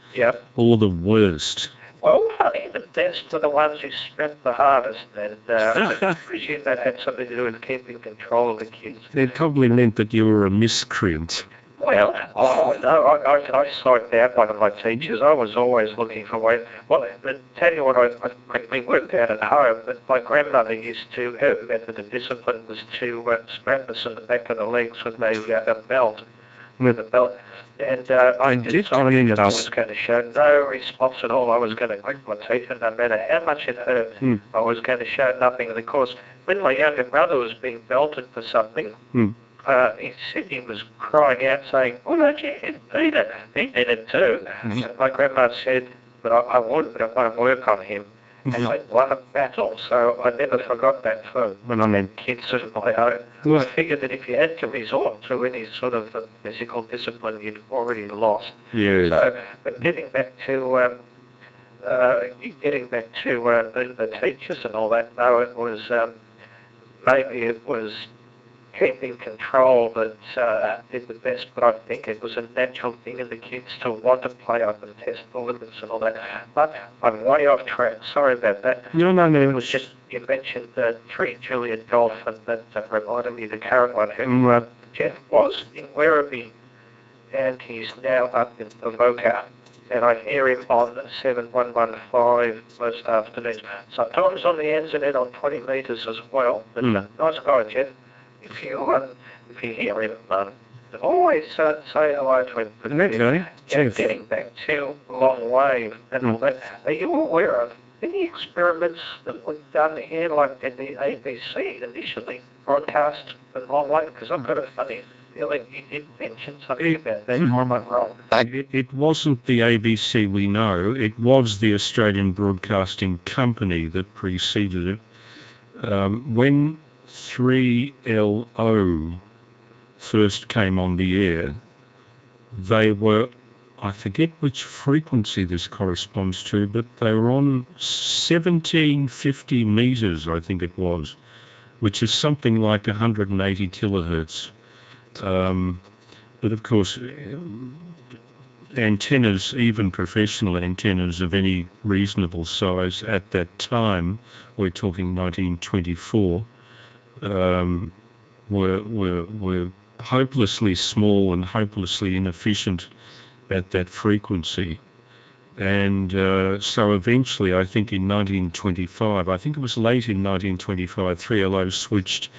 or the worst. Well, the best are the ones who strap the hardest, and I presume that had something to do with keeping control of the kids. It probably meant that you were a miscreant. Well, no, I psyched out one of my teachers. I was always looking for ways. Well, but tell you what, we worked out at home, but my grandmother used to, her method of discipline was to strap us in the back of the legs with a belt. With a belt. And I was going to show no response at all. I was going to grit my teeth, and no matter how much it hurt, I was going to show nothing. And of course, when my younger brother was being belted for something, he said he was crying out saying, "Oh, no, you beat it." He did it too. And my grandma said, "But I wanted to work on him." And I won a battle, so I never forgot that for when I had kids of my own. I figured that if you had to resort to any sort of physical discipline, you'd already lost. Yeah. So, but getting back to the teachers and all that, no, it was maybe it was keeping control that did the best, but I think it was a natural thing in the kids to want to play up and test the limits and all that. But I'm way off track. Sorry about that. No. It was just, you mentioned Juliet Golf, and that reminded me of the current one, who Jeff was in Werribee, and he's now up in Avoca. And I hear him on 7115 most afternoons. Sometimes on the NZN on 20 metres as well. But nice guy, Jeff. If you hear him, always say hello to him. But getting back to long wave and all that, are you aware of any experiments that were done here, like in the ABC initially, broadcast in long wave? Because I've got a funny feeling you did mention something about that. It wasn't the ABC we know. It was the Australian Broadcasting Company that preceded it. When 3LO first came on the air, they were, I forget which frequency this corresponds to, but they were on 1750 meters, I think it was, which is something like 180 kilohertz. But of course, antennas, even professional antennas of any reasonable size at that time, we're talking 1924, were hopelessly small and hopelessly inefficient at that frequency. And so eventually, I think in 1925, I think it was late in 1925, 3LO switched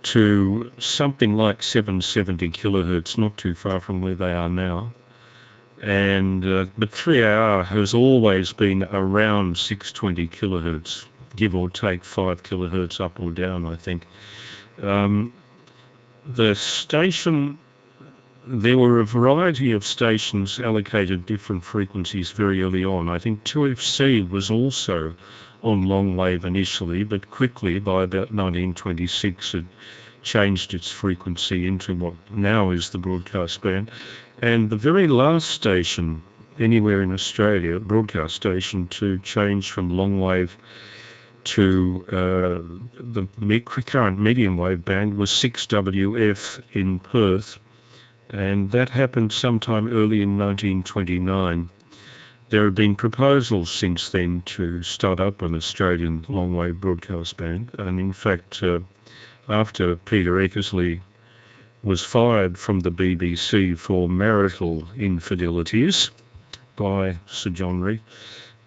to something like 770 kilohertz, not too far from where they are now. And but 3AR has always been around 620 kilohertz, give or take 5 kilohertz up or down, I think. The station, there were a variety of stations allocated different frequencies very early on. I think 2FC was also on long wave initially, but quickly by about 1926 it changed its frequency into what now is the broadcast band. And the very last station anywhere in Australia, broadcast station, to change from long wave to the current medium wave band was 6WF in Perth, and that happened sometime early in 1929. There have been proposals since then to start up an Australian long wave broadcast band, and in fact after Peter Eckersley was fired from the BBC for marital infidelities by Sir John Reed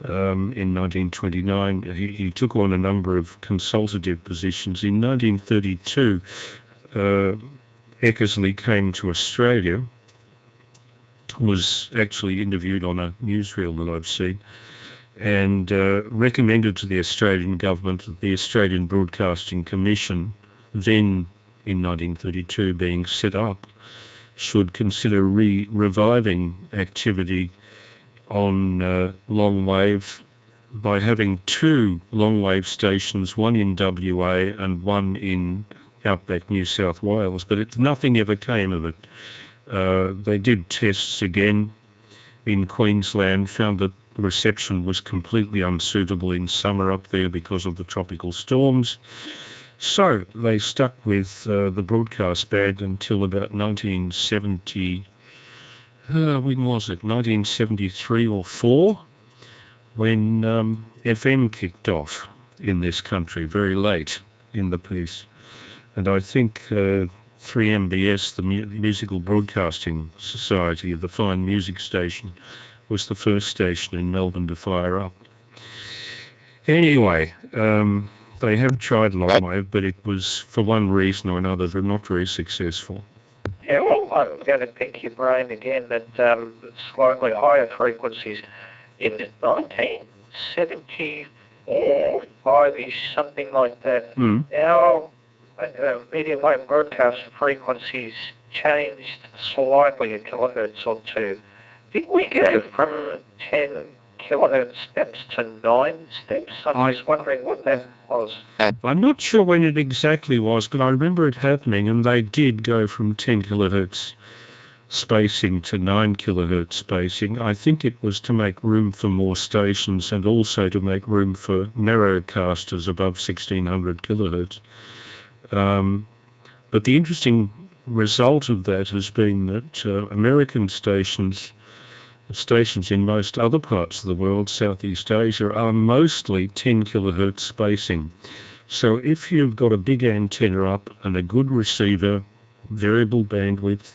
in 1929, he took on a number of consultative positions. In 1932, Eckersley came to Australia, was actually interviewed on a newsreel that I've seen, and recommended to the Australian government that the Australian Broadcasting Commission, then in 1932 being set up, should consider reviving activity on long wave by having two long wave stations, one in WA and one in outback New South Wales, but nothing ever came of it. They did tests again in Queensland, found that the reception was completely unsuitable in summer up there because of the tropical storms. So they stuck with the broadcast band until about 1970, when was it, 1973 or 4, when FM kicked off in this country very late in the piece. And I think 3MBS, the Musical Broadcasting Society, the fine music station, was the first station in Melbourne to fire up. Anyway, they have tried long wave, but it was, for one reason or another, not very successful. Yeah, well, I'm going to pick your brain again that slightly higher frequencies in the 1975-ish, something like that. Now, medium wave broadcast frequencies changed slightly a kilohertz or two. Did we go from 10 kilohertz steps to 9 steps? I'm just wondering what that was. I'm not sure when it exactly was, but I remember it happening, and they did go from 10 kilohertz spacing to 9 kilohertz spacing. I think it was to make room for more stations and also to make room for narrowcasters above 1600 kilohertz. But the interesting result of that has been that American stations in most other parts of the world, Southeast Asia, are mostly 10 kilohertz spacing. So if you've got a big antenna up and a good receiver, variable bandwidth,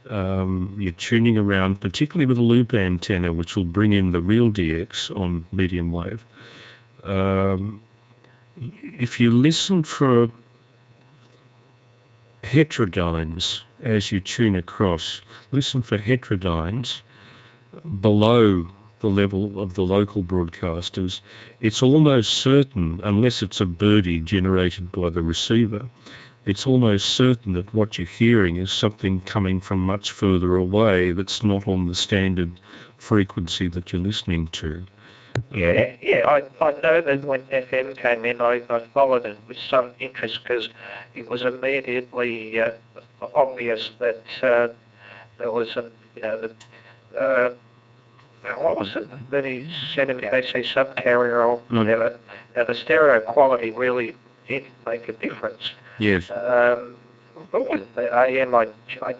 you're tuning around, particularly with a loop antenna, which will bring in the real DX on medium wave. If you listen for heterodynes as you tune across, listen for heterodynes below the level of the local broadcasters, it's almost certain, unless it's a birdie generated by the receiver, it's almost certain that what you're hearing is something coming from much further away that's not on the standard frequency that you're listening to. Yeah, I know that when FM came in, I followed it with some interest because it was immediately obvious that there was what was it that he said in the AC subcarrier or whatever. Now the stereo quality really did make a difference. Yes. AM, I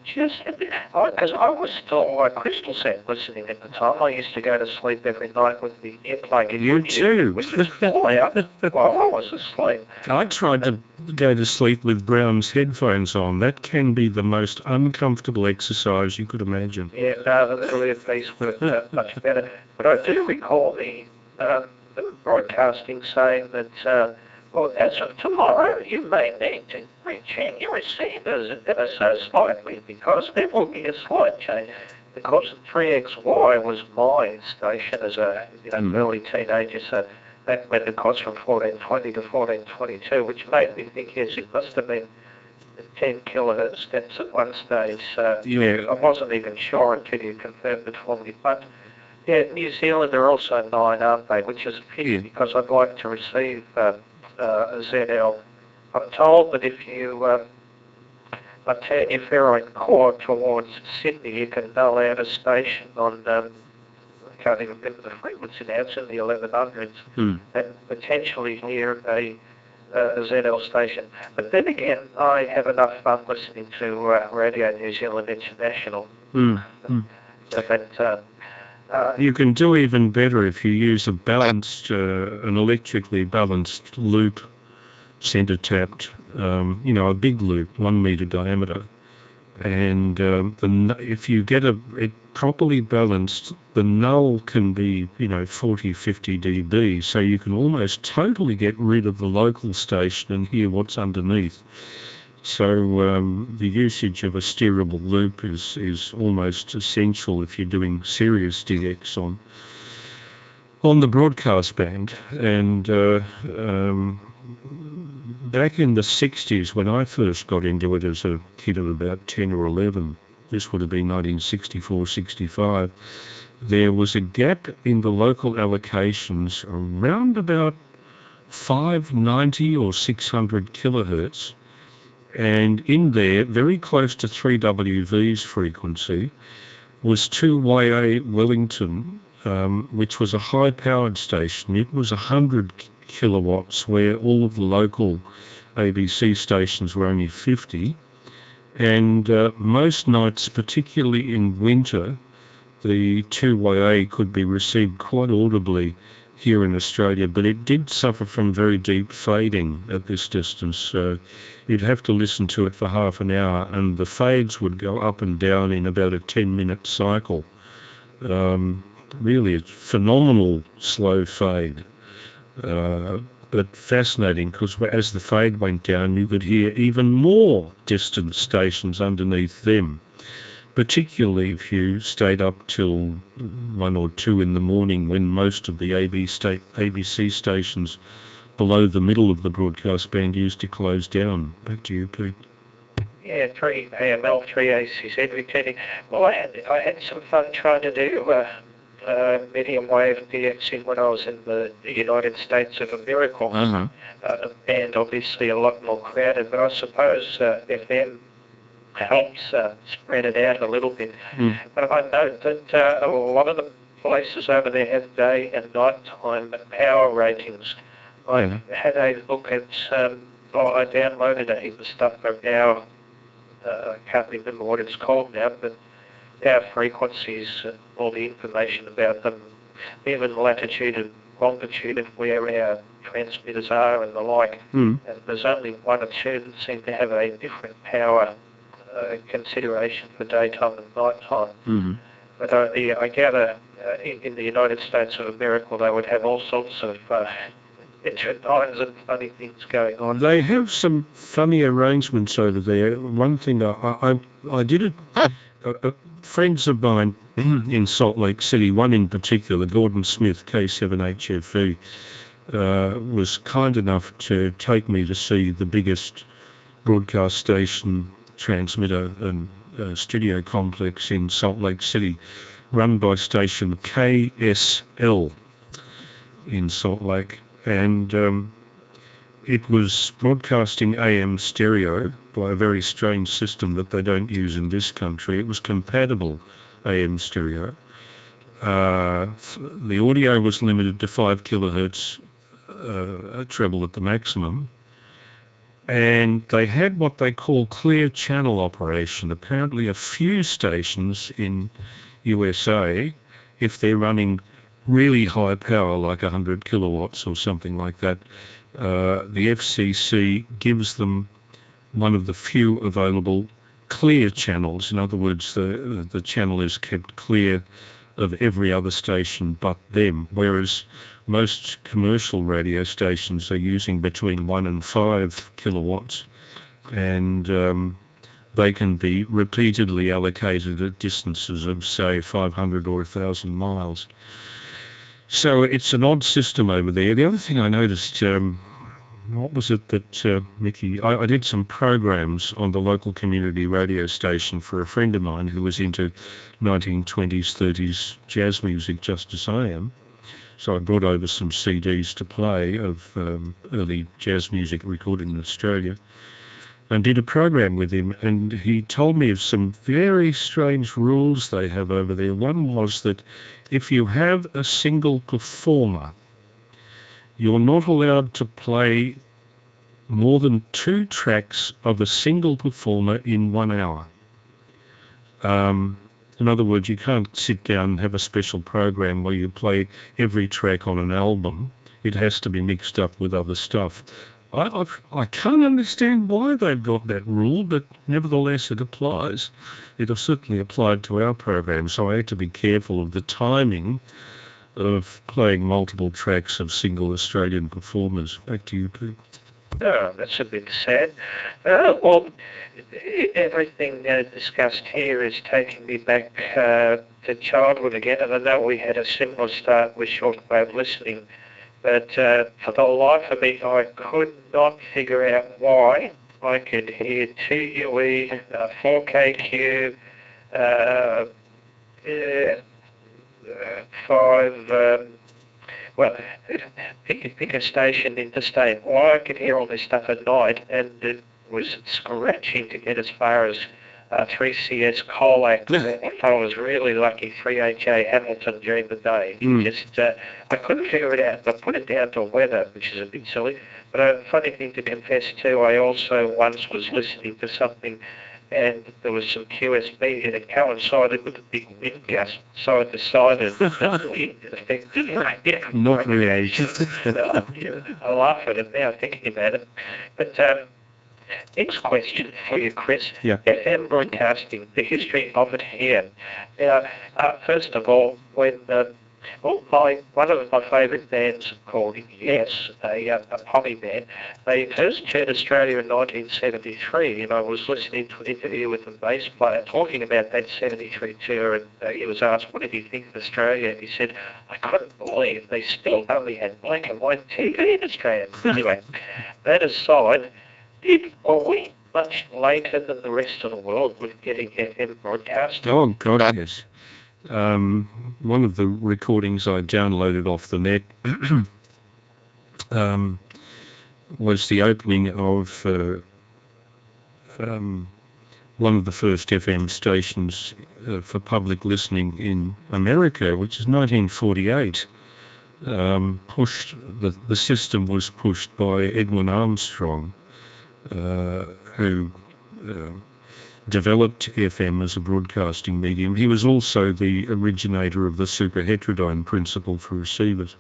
just, because I was still like crystal set listening at the time. I used to go to sleep every night with the airplane. You too. Which was loud while I was asleep. I tried to go to sleep with Brown's headphones on. That can be the most uncomfortable exercise you could imagine. Yeah, no, the earpiece were much better. But I do recall the broadcasting saying that, well, as of tomorrow, you may need to retune your receivers ever so slightly because there will be a slight change. Because 3XY was my station as a early teenager, so that went across from 1420 to 1422, which made me think, yes, it must have been 10 kilohertz steps at one stage. So Yeah. I wasn't even sure until you confirmed it for me. But yeah, New Zealand are also 9, aren't they? Which is a pity because I'd like to receive a ZL. I'm told that if you turn your ferroid core towards Sydney, you can null out a station on, I can't even remember the frequency now, it's in the 1100s, and potentially near a ZL station. But then again, I have enough fun listening to Radio New Zealand International. You can do even better if you use a balanced, an electrically balanced loop, center tapped, a big loop, 1 meter diameter. And if you get it properly balanced, the null can be, 40, 50 dB, so you can almost totally get rid of the local station and hear what's underneath. So the usage of a steerable loop is almost essential if you're doing serious DX on the broadcast band. And back in the 60s, when I first got into it as a kid of about 10 or 11, this would have been 1964, 65, there was a gap in the local allocations around about 590 or 600 kilohertz. And in there, very close to 3WV's frequency, was 2YA Wellington, which was a high-powered station. It was 100 kilowatts, where all of the local ABC stations were only 50. And most nights, particularly in winter, the 2YA could be received quite audibly here in Australia, but it did suffer from very deep fading at this distance. So you'd have to listen to it for half an hour, and the fades would go up and down in about a 10-minute cycle. Really, it's phenomenal slow fade. But fascinating, because as the fade went down, you could hear even more distant stations underneath them, particularly if you stayed up till 1 or 2 in the morning, when most of the ABC stations below the middle of the broadcast band used to close down. Back to you, Pete. Yeah, 3AML, 3ACZ, VK. Well, I had some fun trying to do medium wave DXing when I was in the United States of America. And obviously a lot more crowded, but I suppose FM helps spread it out a little bit. But I note that a lot of the places over there have day and night time power ratings. I had a look at, I downloaded a heap of stuff from our, I can't remember what it's called now, but our frequencies, all the information about them, even latitude and longitude of where our transmitters are and the like. And there's only 1 or 2 that seem to have a different power consideration for daytime and nighttime. But I gather in the United States of America they would have all sorts of times and funny things going on. They have some funny arrangements over there. One thing I did it. Friends of mine in Salt Lake City, one in particular, Gordon Smith, K7HFE, was kind enough to take me to see the biggest broadcast station, transmitter and studio complex in Salt Lake City, run by station KSL in Salt Lake. And it was broadcasting AM stereo by a very strange system that they don't use in this country. It was compatible AM stereo. The audio was limited to 5 kilohertz treble at the maximum. and they had what they call clear channel operation. Apparently a few stations in USA, if they're running really high power, like 100 kilowatts or something like that, the FCC gives them one of the few available clear channels. In other words, the channel is kept clear of every other station but them, whereas most commercial radio stations are using between 1 and 5 kilowatts, and they can be repeatedly allocated at distances of, say, 500 or 1,000 miles. So it's an odd system over there. The other thing I noticed, what was it that, Mickey, I did some programs on the local community radio station for a friend of mine who was into 1920s, 30s jazz music, just as I am. So I brought over some CDs to play of early jazz music recorded in Australia, and did a program with him, and he told me of some very strange rules they have over there. One was that if you have a single performer, you're not allowed to play more than 2 tracks of a single performer in 1 hour. In other words, you can't sit down and have a special program where you play every track on an album. It has to be mixed up with other stuff. I can't understand why they've got that rule, but nevertheless it applies. It has certainly applied to our program, so I had to be careful of the timing of playing multiple tracks of single Australian performers. Back to you, Pete. Oh, that's a bit sad. Well, everything discussed here is taking me back to childhood again, and I know we had a similar start with shortwave listening, but for the life of me, I could not figure out why I could hear TUE, 4KQ, 5... well, pick a station interstate. Why I could hear all this stuff at night, and it was scratching to get as far as 3CS Colac. I was really lucky, 3HA Hamilton during the day. Just, I couldn't figure it out. I put it down to weather, which is a bit silly. But a funny thing to confess too, I also once was listening to something, and there was some QSB and it coincided with a big wind gust, so I decided Not really. I laugh at it now thinking about it. But next question for you, Chris. Yeah. FM broadcasting, the history of it here. Now, first of all, when one of my favourite bands called Yes, a poppy band, they first toured Australia in 1973, and I was listening to an interview with the bass player talking about that 73 tour, and he was asked, what did he think of Australia? And he said, I couldn't believe they still only had black and white TV in Australia. Anyway, that aside, were we much later than the rest of the world with getting FM broadcast? Oh, God, yes. One of the recordings I downloaded off the net was the opening of one of the first FM stations for public listening in America, which is 1948. The system was pushed by Edwin Armstrong, who developed FM as a broadcasting medium. He was also the originator of the superheterodyne principle for receivers.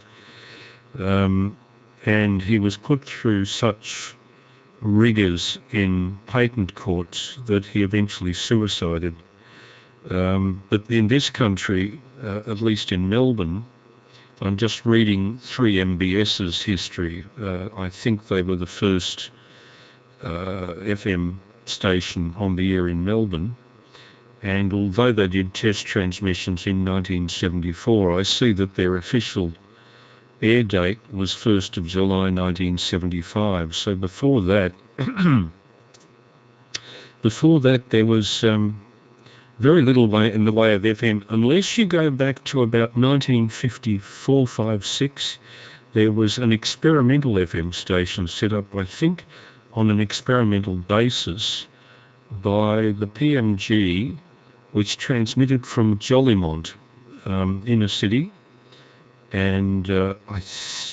And he was put through such rigours in patent courts that he eventually suicided. But in this country, at least in Melbourne, I'm just reading 3MBS's history. I think they were the first FM station on the air in Melbourne, and although they did test transmissions in 1974, I see that their official air date was 1st of July 1975. So before that there was very little in the way of FM, unless you go back to about 1954, 5, 6. There was an experimental FM station set up, I think, on an experimental basis by the PMG, which transmitted from Jolimont, inner city, and I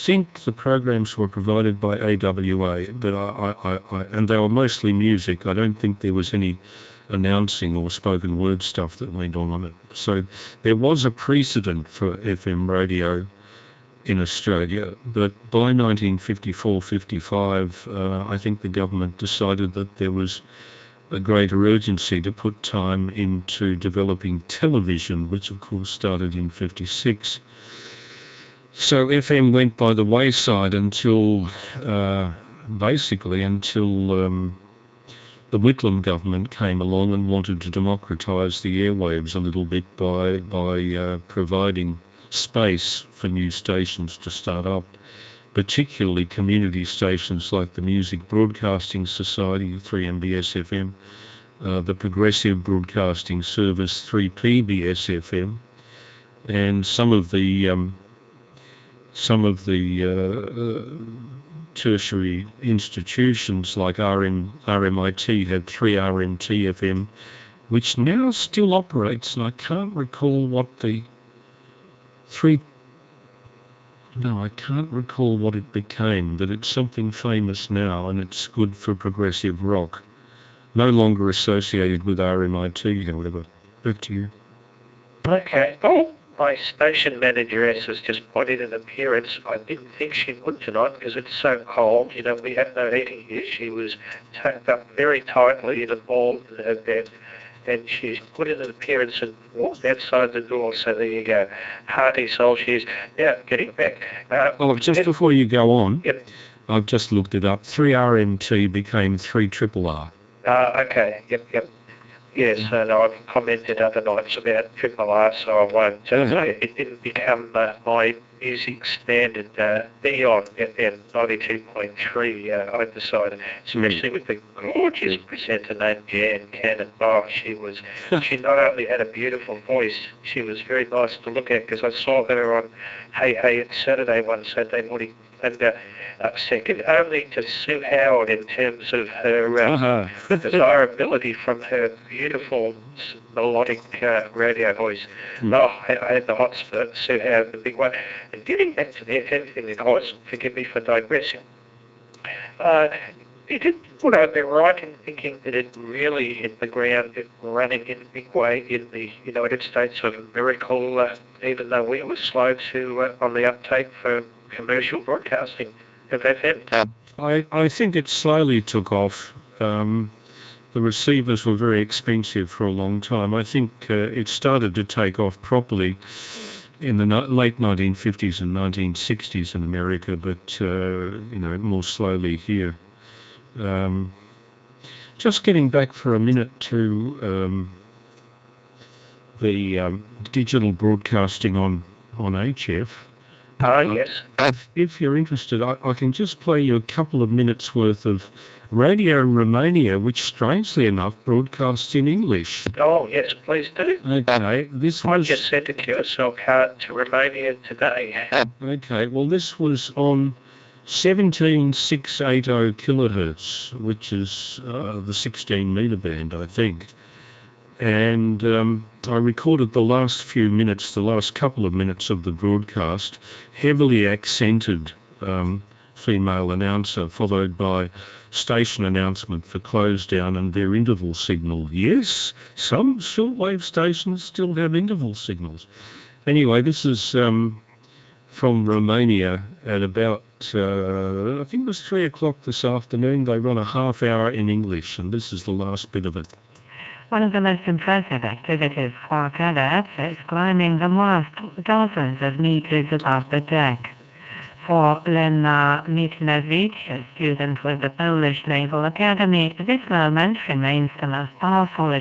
think the programs were provided by AWA, but and they were mostly music. I don't think there was any announcing or spoken word stuff that went on it. So there was a precedent for FM radio in Australia, but by 1954-55, I think the government decided that there was a greater urgency to put time into developing television, which of course started in 56. So FM went by the wayside until basically until the Whitlam government came along and wanted to democratise the airwaves a little bit by providing space for new stations to start up, particularly community stations like the Music Broadcasting Society, 3MBS-FM, the Progressive Broadcasting Service, 3PBS-FM, and some of the tertiary institutions like RMIT had 3RMT-FM, which now still operates, and I can't recall what it became, but it's something famous now, and it's good for progressive rock. No longer associated with RMIT, however. Back to you. Okay. Oh, my station manageress has just put in an appearance. I didn't think she would tonight because it's so cold. You know, we have no heating here. She was tucked up very tightly in a ball in her bed. And she's put in an appearance and walked outside the door, so there you go. Hearty soul, she's getting back. Well, just before you go on, Yep. I've just looked it up. 3RMT became 3RRR. Okay, yep. Yes, and I've commented other nights about RRR, so I won't. It didn't become my music standard beyond FM 92.3, I decided, especially with the gorgeous presenter named Jan Cannon. Oh, she not only had a beautiful voice, she was very nice to look at, because I saw her on Hey Saturday one Saturday morning, and second only to Sue Howard in terms of her desirability from her beautiful melodic radio voice. Oh, I had the hots for Sue Howard, the big one. And getting back to the FM thing, forgive me for digressing. Would I be right in thinking that it really hit the ground running in a big way in the United States of America, even though we were slow to on the uptake for commercial broadcasting of FM? I think it slowly took off. The receivers were very expensive for a long time. I think it started to take off properly in the late 1950s and 1960s in America, but more slowly here. Just getting back for a minute to the digital broadcasting on HF. Yes. If you're interested, I can just play you a couple of minutes worth of Radio Romania, which strangely enough broadcasts in English. Oh, yes, please do. Okay, this was... I just sent a QSL card to Romania today. Okay, well, this was on 17680 kilohertz, which is the 16 meter band, I think. And I recorded the last couple of minutes of the broadcast, heavily accented female announcer, followed by station announcement for close down and their interval signal. Yes, some shortwave stations still have interval signals. Anyway, this is from Romania at about, I think it was 3 o'clock this afternoon. They run a half hour in English, and this is the last bit of it. One of the most impressive activities for cadets is climbing the mast dozens of meters above the deck. For Lena Mitnevich, a student with the Polish Naval Academy, this moment remains the most powerful.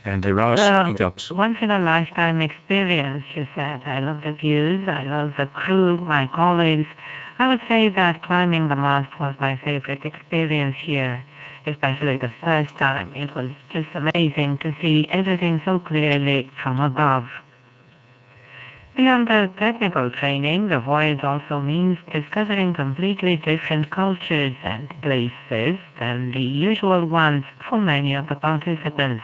And there are speed-ups. Once-in-a-lifetime experience, she said. I love the views, I love the crew, my colleagues. I would say that climbing the mast was my favorite experience here, especially the first time. It was just amazing to see everything so clearly from above. Beyond the technical training, the voyage also means discovering completely different cultures and places than the usual ones for many of the participants.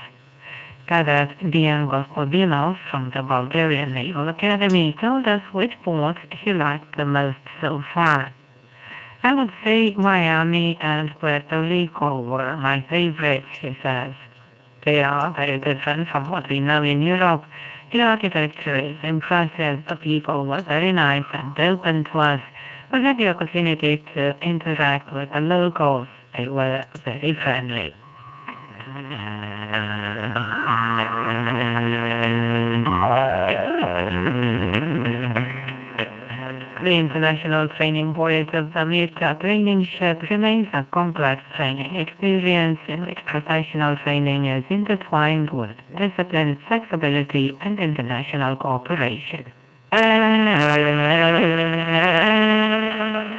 Cadet Dian Gospodinov from the Bulgarian Naval Academy told us which ports he liked the most so far. I would say Miami and Puerto Rico were my favorites, he says. They are very different from what we know in Europe. The architecture is impressive, the people were very nice and open to us. We had the opportunity to interact with the locals. They were very friendly. The International Training Voyage of the Meta training ship remains a complex training experience in which professional training is intertwined with discipline, flexibility, and international cooperation.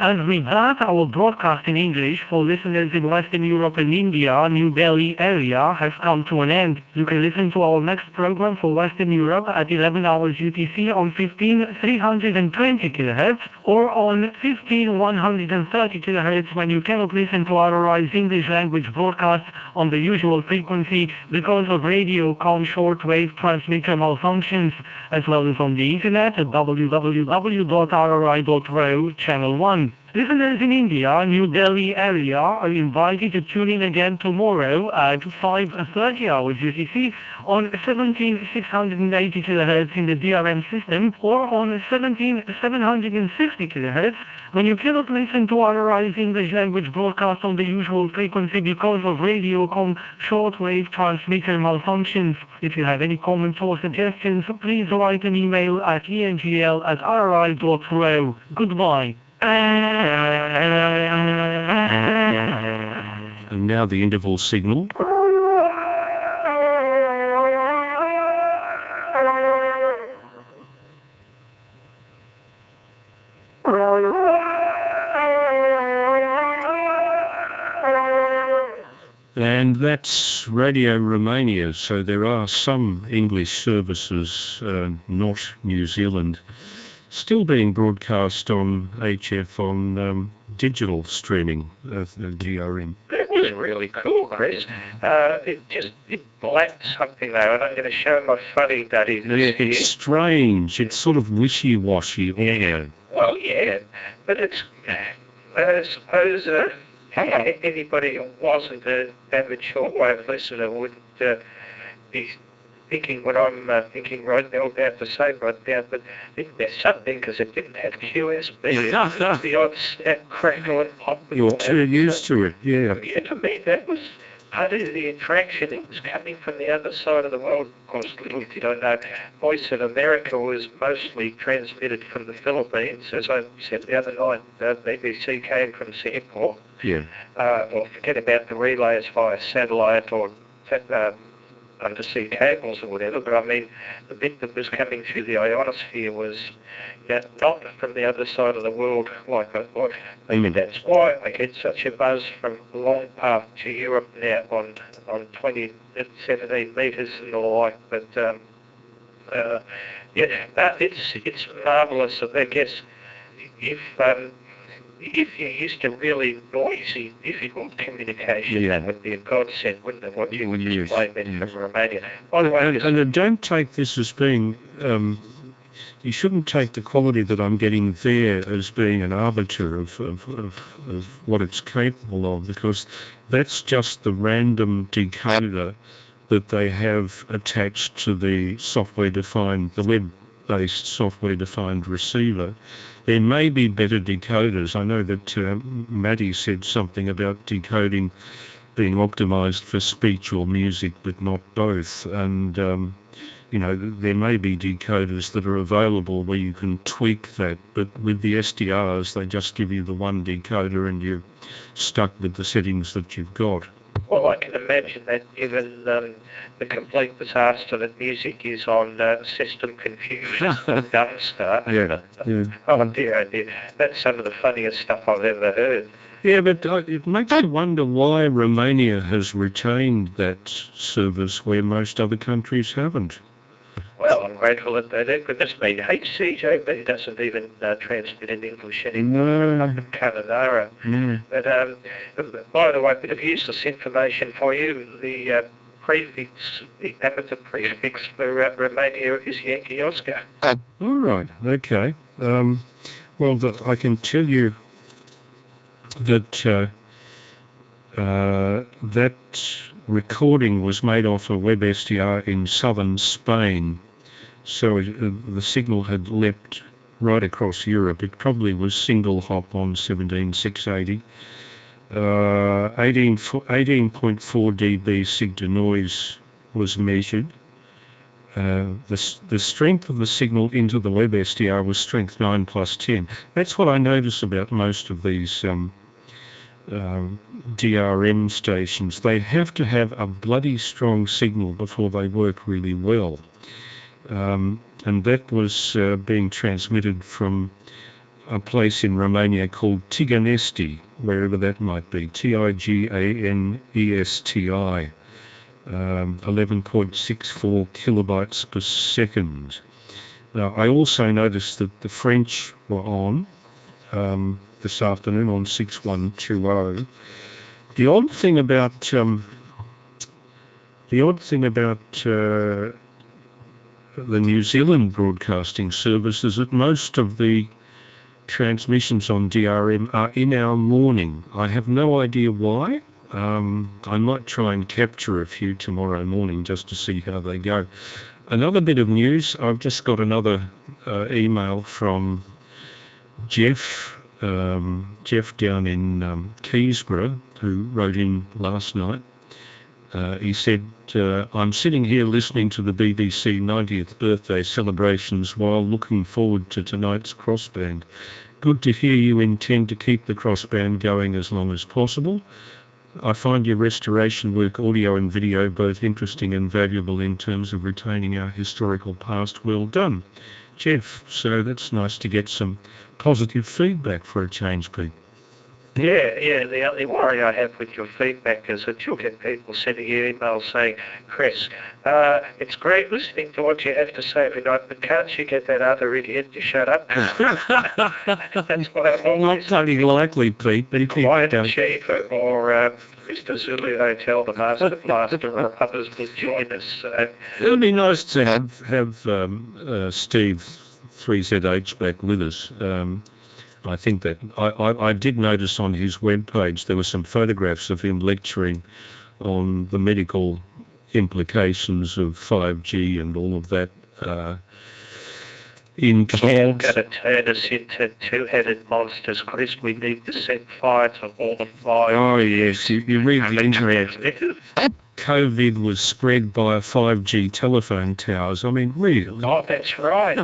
And with that, our broadcast in English for listeners in Western Europe and India, New Delhi area, has come to an end. You can listen to our next program for Western Europe at 11 hours UTC on 15320 kHz or on 15130 kHz when you cannot listen to RRI's English language broadcasts on the usual frequency because of Radiocom shortwave transmitter malfunctions, as well as on the internet at www.rri.ro channel 1. Listeners in India, New Delhi area are invited to tune in again tomorrow at 5:30 hours UTC on 17680 kHz in the DRM system or on 17760 kHz when you cannot listen to RRI's English language broadcast on the usual frequency because of Radiocom shortwave transmitter malfunctions. If you have any comments or suggestions, please write an email at engl@rri.ro. Goodbye. And now the interval signal. And that's Radio Romania, so there are some English services, not New Zealand, still being broadcast on HF on digital streaming of DRM. It was really cool, Chris. It lacked something though, and I'm going to show how funny that is. Yeah, it's strange. It's sort of wishy-washy. Yeah. Well, yeah, but it's, I suppose, anybody who wasn't an avid shortwave listener wouldn't be thinking what I'm thinking right now about to say right now, but there's something because it didn't have QSB. The odd snap, crackle and pop. You're too used to it, yeah. Yeah, to me that was part of the attraction. It was coming from the other side of the world. Of course, little if you don't know, Voice in America was mostly transmitted from the Philippines. As I said the other night, BBC came from Singapore. Yeah. Or forget about the relays via satellite or undersea cables or whatever, but I mean, the bit that was coming through the ionosphere was not from the other side of the world like I thought. Maybe that's why I get such a buzz from Long Path to Europe now on 17 metres and the like, but it's marvellous. I guess if you're used to really noisy, difficult communication, that would be a godsend, wouldn't it? What you would explain in Romania. By the way, and don't take this as being, you shouldn't take the quality that I'm getting there as being an arbiter of what it's capable of, because that's just the random decoder that they have attached to the software-defined, the web-based software-defined receiver. There may be better decoders. I know that Maddie said something about decoding being optimized for speech or music, but not both. And, there may be decoders that are available where you can tweak that, but with the SDRs, they just give you the one decoder and you're stuck with the settings that you've got. Well, I can imagine that given the complete disaster that music is on System Confusion and Dumpster. Yeah. Oh dear. That's some of the funniest stuff I've ever heard. Yeah, but it makes me wonder why Romania has retained that service where most other countries haven't. Well, I'm grateful that they did, but this mean HCJB doesn't even transmit in English anymore. No. Canadara. Yeah. But by the way, a bit of useless information for you. The prefix, the amateur prefix for Romania is Yankee Oscar. All right, okay. I can tell you that that recording was made off a WebSDR in southern Spain, so the signal had leapt right across Europe. It probably was single hop on 17680. 18.4 dB sig to noise was measured. The strength of the signal into the WebSDR was strength 9 plus 10. That's what I notice about most of these DRM stations. They have to have a bloody strong signal before they work really well. And that was being transmitted from a place in Romania called Tiganesti, wherever that might be, Tiganesti, 11.64 kilobytes per second. Now, I also noticed that the French were on this afternoon on 6120. The odd thing about the New Zealand broadcasting service is that most of the transmissions on DRM are in our morning. I have no idea why. I might try and capture a few tomorrow morning just to see how they go. Another bit of news, I've just got another email from Jeff down in Keysborough, who wrote in last night. He said, I'm sitting here listening to the BBC 90th birthday celebrations while looking forward to tonight's crossband. Good to hear you intend to keep the crossband going as long as possible. I find your restoration work, audio and video, both interesting and valuable in terms of retaining our historical past. Well done, Jeff. So that's nice to get some positive feedback for a change, Pete. Yeah, the only worry I have with your feedback is that you'll get people sending you emails saying, Chris, it's great listening to what you have to say every night, but can't you get that other idiot to shut up? That's what I'm always totally likely, Pete, but if you don't... Chief or Mr. Zulu Hotel, the Master Blaster, or others will join us. It would be nice to have Steve 3ZH back with us. I think that I did notice on his webpage there were some photographs of him lecturing on the medical implications of 5G and all of that in Going to turn us into two-headed monsters, Chris. We need to set fire to all the fire. Oh yes, you read the internet. COVID was spread by 5G telephone towers. I mean, really? Oh, that's right.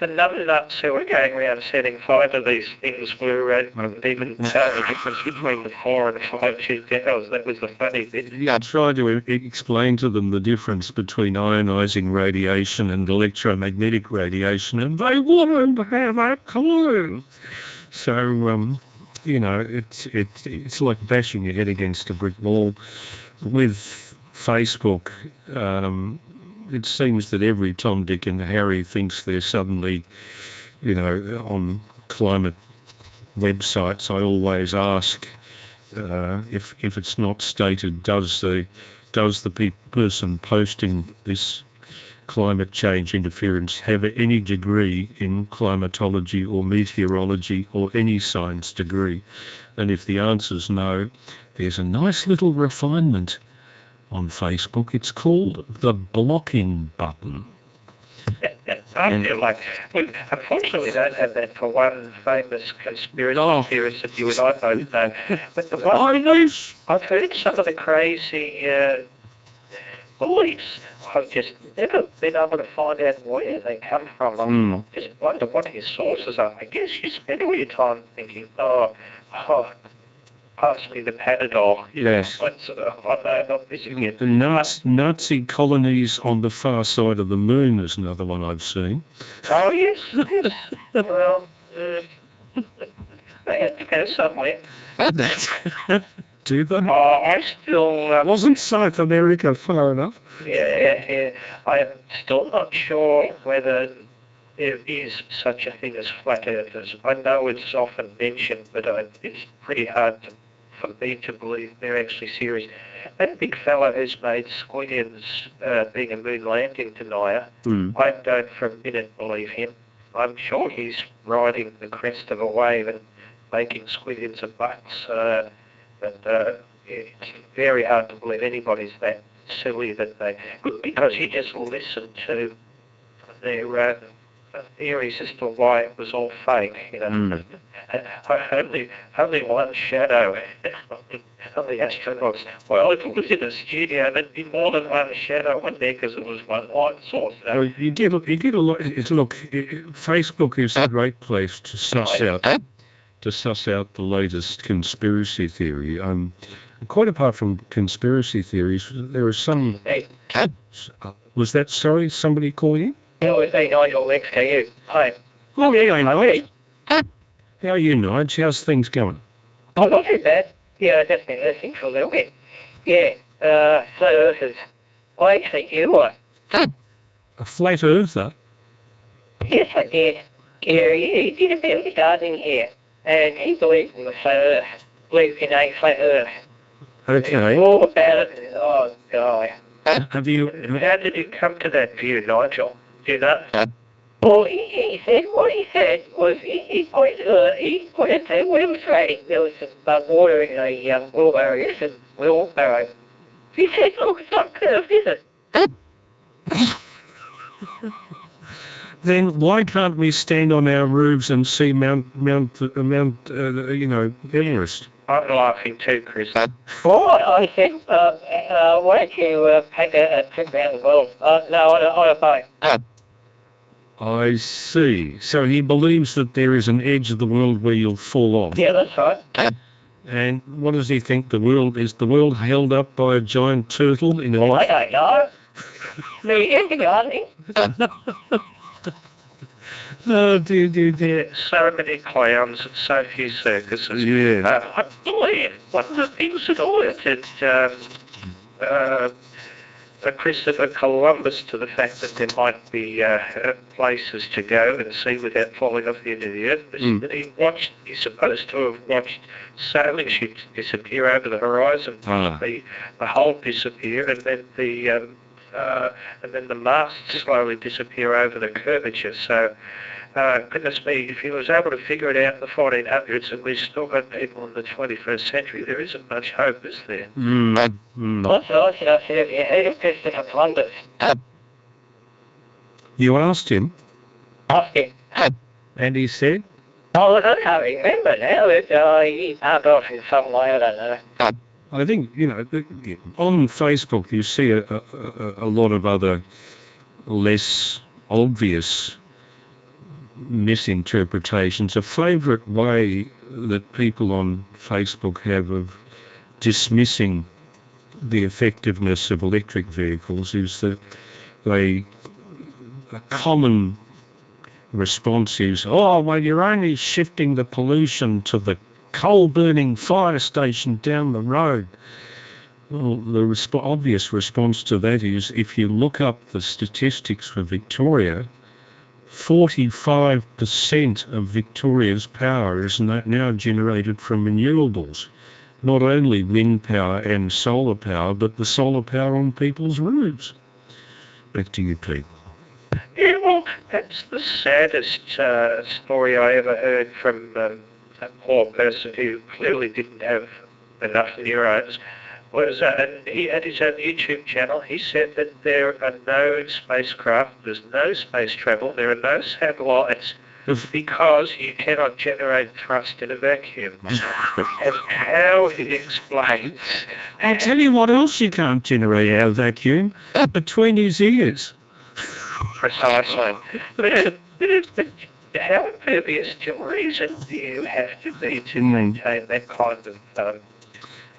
The nuts who were going around setting fire to these things were even the difference between the 4 and 5G towers. That was the funny bit. Yeah, I tried to explain to them the difference between ionizing radiation and electromagnetic radiation, and they wouldn't have a clue. So, you know, it's like bashing your head against a brick wall. With Facebook, it seems that every Tom, Dick and Harry thinks they're suddenly, you know, on climate websites. I always ask if it's not stated, does the person posting this climate change interference have any degree in climatology or meteorology or any science degree? And if the answer's no, there's a nice little refinement on Facebook. It's called the blocking button. I feel like, unfortunately, we don't have that for one famous conspiracy theorist that you and I both know. But the one I've heard some of the crazy beliefs. I've just never been able to find out where they come from. I just wonder what his sources are. I guess you spend all your time thinking, pass me the Panadol. Yes. I'm not missing it. The Nazi colonies on the far side of the moon is another one I've seen. Oh, yes. Well, they have to go somewhere. Do they? I still... Wasn't South America far enough? Yeah. I'm still not sure whether there is such a thing as flat earthers. I know it's often mentioned, but it's pretty hard to for me to believe they're actually serious. That big fella who's made squillions being a moon landing denier, I don't for a minute believe him. I'm sure he's riding the crest of a wave and making squillions of bucks, but it's very hard to believe anybody's that silly that they... Because you just listen to their theories as to why it was all fake, you know. Only one shadow of the astronauts. Well, if it was in a studio, there'd be more than one shadow in there because it was one light source. Oh, you get a lot. Look, Facebook is a great place to suss out the latest conspiracy theory. Quite apart from conspiracy theories, there are some. Hey. Was that somebody calling you? No, it's Nigel next to you. Hi. Oh yeah, I know it. How are you, Nigel? How's things going? Oh, not too bad. Yeah, I've just been listening for a little bit. Yeah, flat earthers. I think you are. A flat earther? Yes, I did. Yeah, he did a bit of gardening here, and he believes in the flat earth. Believes in a flat earth. Okay. All about it. Oh, God. Have you... How did you come to that view, Nigel? Do you know? Well, he said, what he said was, he pointed to wheel trading. There was some water in a wheelbarrow. Yes, a wheelbarrow. He said, look, it's not curved, is it? Then why can't we stand on our roofs and see Mount Everest? I'm laughing too, Chris. Well, I said, why don't you take a trip around the world? No, I don't know. I see. So he believes that there is an edge of the world where you'll fall off. Yeah, that's right. And what does he think the world is? The world held up by a giant turtle in a... I don't know. There is gardening. No, dear. So many clowns and so few circuses. Yeah. I believe one of the things that alerted Christopher Columbus to the fact that there might be places to go and see without falling off the end of the earth was that he's supposed to have watched sailing ships disappear over the horizon, the hull disappear, and then the masts slowly disappear over the curvature. So, goodness me, if he was able to figure it out in the 1400s and we've still got people in the 21st century, there isn't much hope, is there? Not. Columbus. You asked him? Asked him. And he said? Oh, I can't remember now. He found off in some way, I don't know. I think, on Facebook you see a lot of other less obvious misinterpretations. A favourite way that people on Facebook have of dismissing the effectiveness of electric vehicles is that a common response is, oh, well, you're only shifting the pollution to the coal-burning fire station down the road. Well, the obvious response to that is, if you look up the statistics for Victoria, 45% of Victoria's power is now generated from renewables. Not only wind power and solar power, but the solar power on people's roofs. Back to you, Pete. Yeah, well, that's the saddest story I ever heard from a poor person who clearly didn't have enough neurons. Was he had his own YouTube channel. He said that there are no spacecraft, there's no space travel, there are no satellites, because you cannot generate thrust in a vacuum. And how he explains... I'll tell you what else you can't generate out of vacuum. Between his ears. Precisely. How impervious to reason do you have to be to maintain that kind of...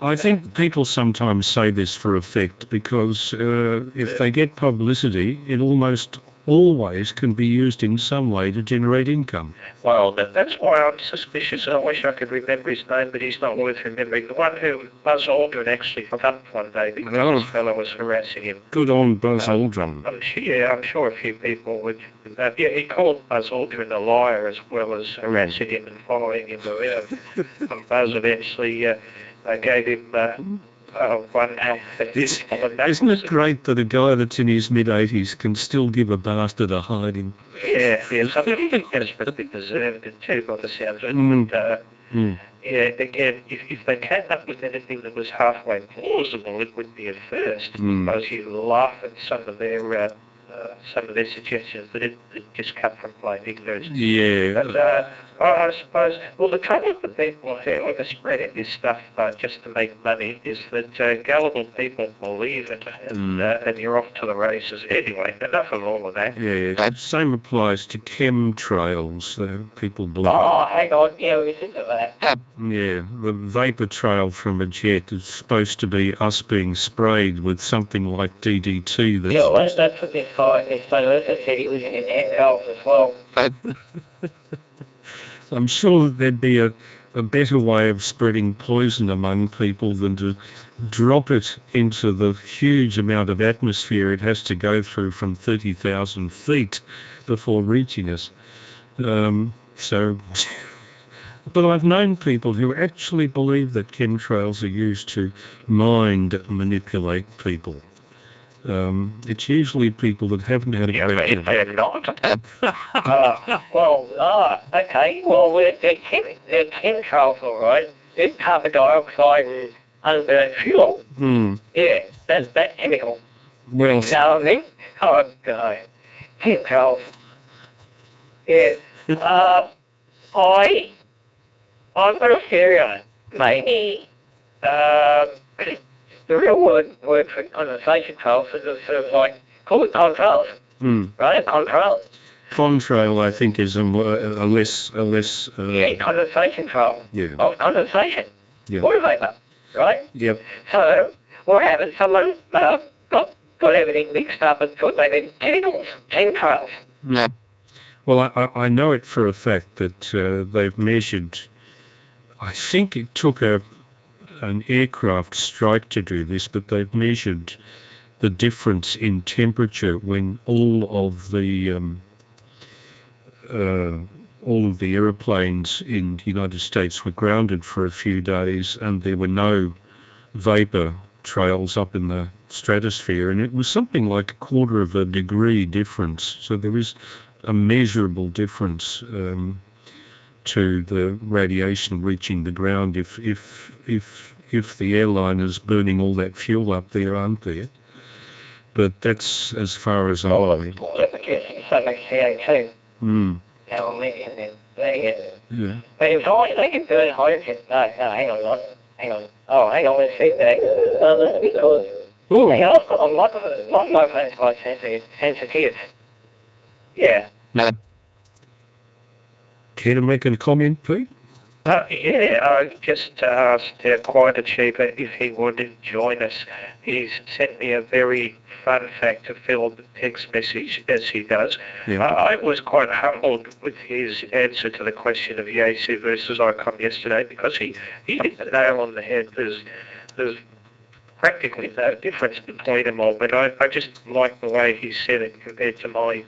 I think people sometimes say this for effect because if they get publicity, it almost always can be used in some way to generate income. Well, that's why I'm suspicious. I wish I could remember his name, but he's not worth remembering. The one who Buzz Aldrin actually thumped one day because this fellow was harassing him. Good on Buzz Aldrin. I'm sure a few people would... he called Buzz Aldrin a liar as well as harassing him and following him around. And Buzz eventually they gave him one. Isn't it great that a guy that's in his mid-80s can still give a bastard a hiding? Yeah, so I think it's pretty preserved too, by the sounds of it. Yeah, again, if they came up with anything that was halfway plausible, it would be a first. Because you laugh at some of their suggestions, but it just come from plain ignorance. Yeah. But I suppose, well, the trouble with people who are spreading this stuff just to make money is that gullible people believe it, and you're off to the races. Anyway, enough of all of that. Yeah, the same applies to chemtrails. People believe. Oh, hang on, yeah, we think of that. Yeah, the vapor trail from a jet is supposed to be us being sprayed with something like DDT. Yeah, well, that's what they thought. They said he was in health as well. I'm sure that there'd be a better way of spreading poison among people than to drop it into the huge amount of atmosphere it has to go through from 30,000 feet before reaching us. But I've known people who actually believe that chemtrails are used to mind manipulate people. It's usually people that haven't had they're not. Okay. Well, they're chemtrails, all right. There's carbon dioxide and fuel. Yeah, that's that chemical. Well, Something. Oh, God. Chemtrails. Yeah. I've got a theory, maybe. The real word for condensation trails is sort of like, call it contrails, right? Contrails. Contrail, I think, is a less. Yeah, condensation trail. Yeah. Of condensation. Yeah. Water vapor, right? Yep. So, what happens? Someone got everything mixed up and put them in chemtrails. Yeah. Well, I know it for a fact that they've measured. I think it took an aircraft strike to do this, but they've measured the difference in temperature when all of the aeroplanes in the United States were grounded for a few days, and there were no vapor trails up in the stratosphere, and it was something like 1/4 of a degree difference. So there is a measurable difference to the radiation reaching the ground if the airline is burning all that fuel up there, aren't there? But that's as far as I know. So like CO2. Yeah. But it's always they can do it hydrogen. No, hang on. Oh, hang on, let's see that. Hang on, a lot of things like sensitive. Yeah. No. Care to make a comment, Pete? Yeah, I just asked Quite Achiever if he wanted to join us. He's sent me a very fun fact to fill the text message as he does. Yeah. I was quite humbled with his answer to the question of EAC versus ICOM yesterday, because he hit the nail on the head. There's practically no difference between them all, but I just like the way he said it compared to my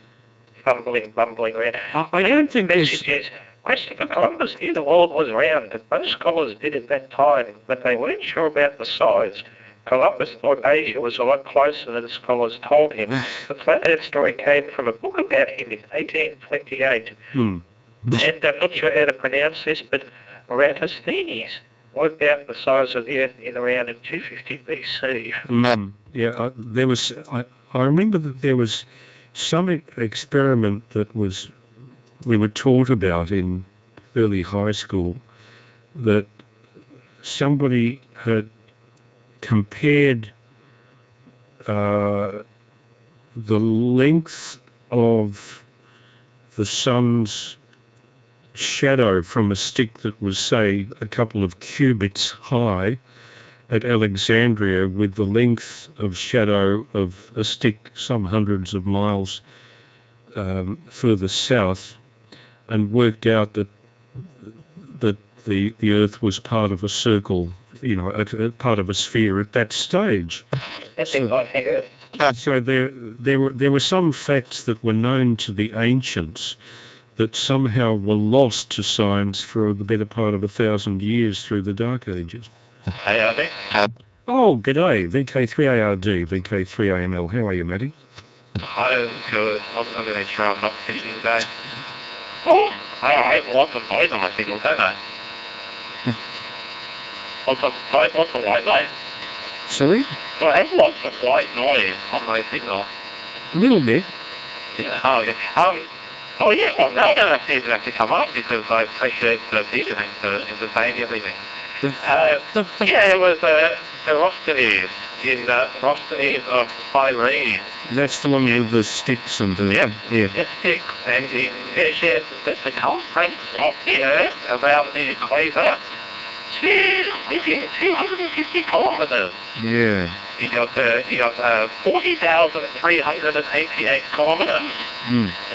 bumbling around. I don't think this is Christopher Columbus knew the world was round, and most scholars did at that time, but they weren't sure about the size. Columbus thought Asia was a lot closer than scholars told him. The flathead story came from a book about him in 1828. And I'm not sure how to pronounce this, but Eratosthenes worked out the size of the Earth in around 250 BC. Yeah, there was. I remember that there was some experiment that we were taught about in early high school, that somebody had compared the length of the sun's shadow from a stick that was, say, a couple of cubits high at Alexandria with the length of shadow of a stick some hundreds of miles further south, and worked out that the Earth was part of a circle, part of a sphere at that stage. That seems like Earth. So there were some facts that were known to the ancients that somehow were lost to science for the better part of 1,000 years through the Dark Ages. Oh, g'day, VK3ARD, VK3AML. How are you, Matty? I'm good. I'm going to try not thinking that. Oh, I have lots of noise on my signal, don't I? Lots of white noise. Sorry? Well, I have lots of white noise on my signal. A little bit. Yeah, oh yeah, well, now that seems to have to come up because I've taken the feature into saying everything. Yeah, it was Ferocity in Ferocity of Irene. That's the one with the sticks and the... Yeah. The sticks, and it shares the conference of the Earth about the equator. 250 kilometers. Yeah. You got 40,388 kilometers.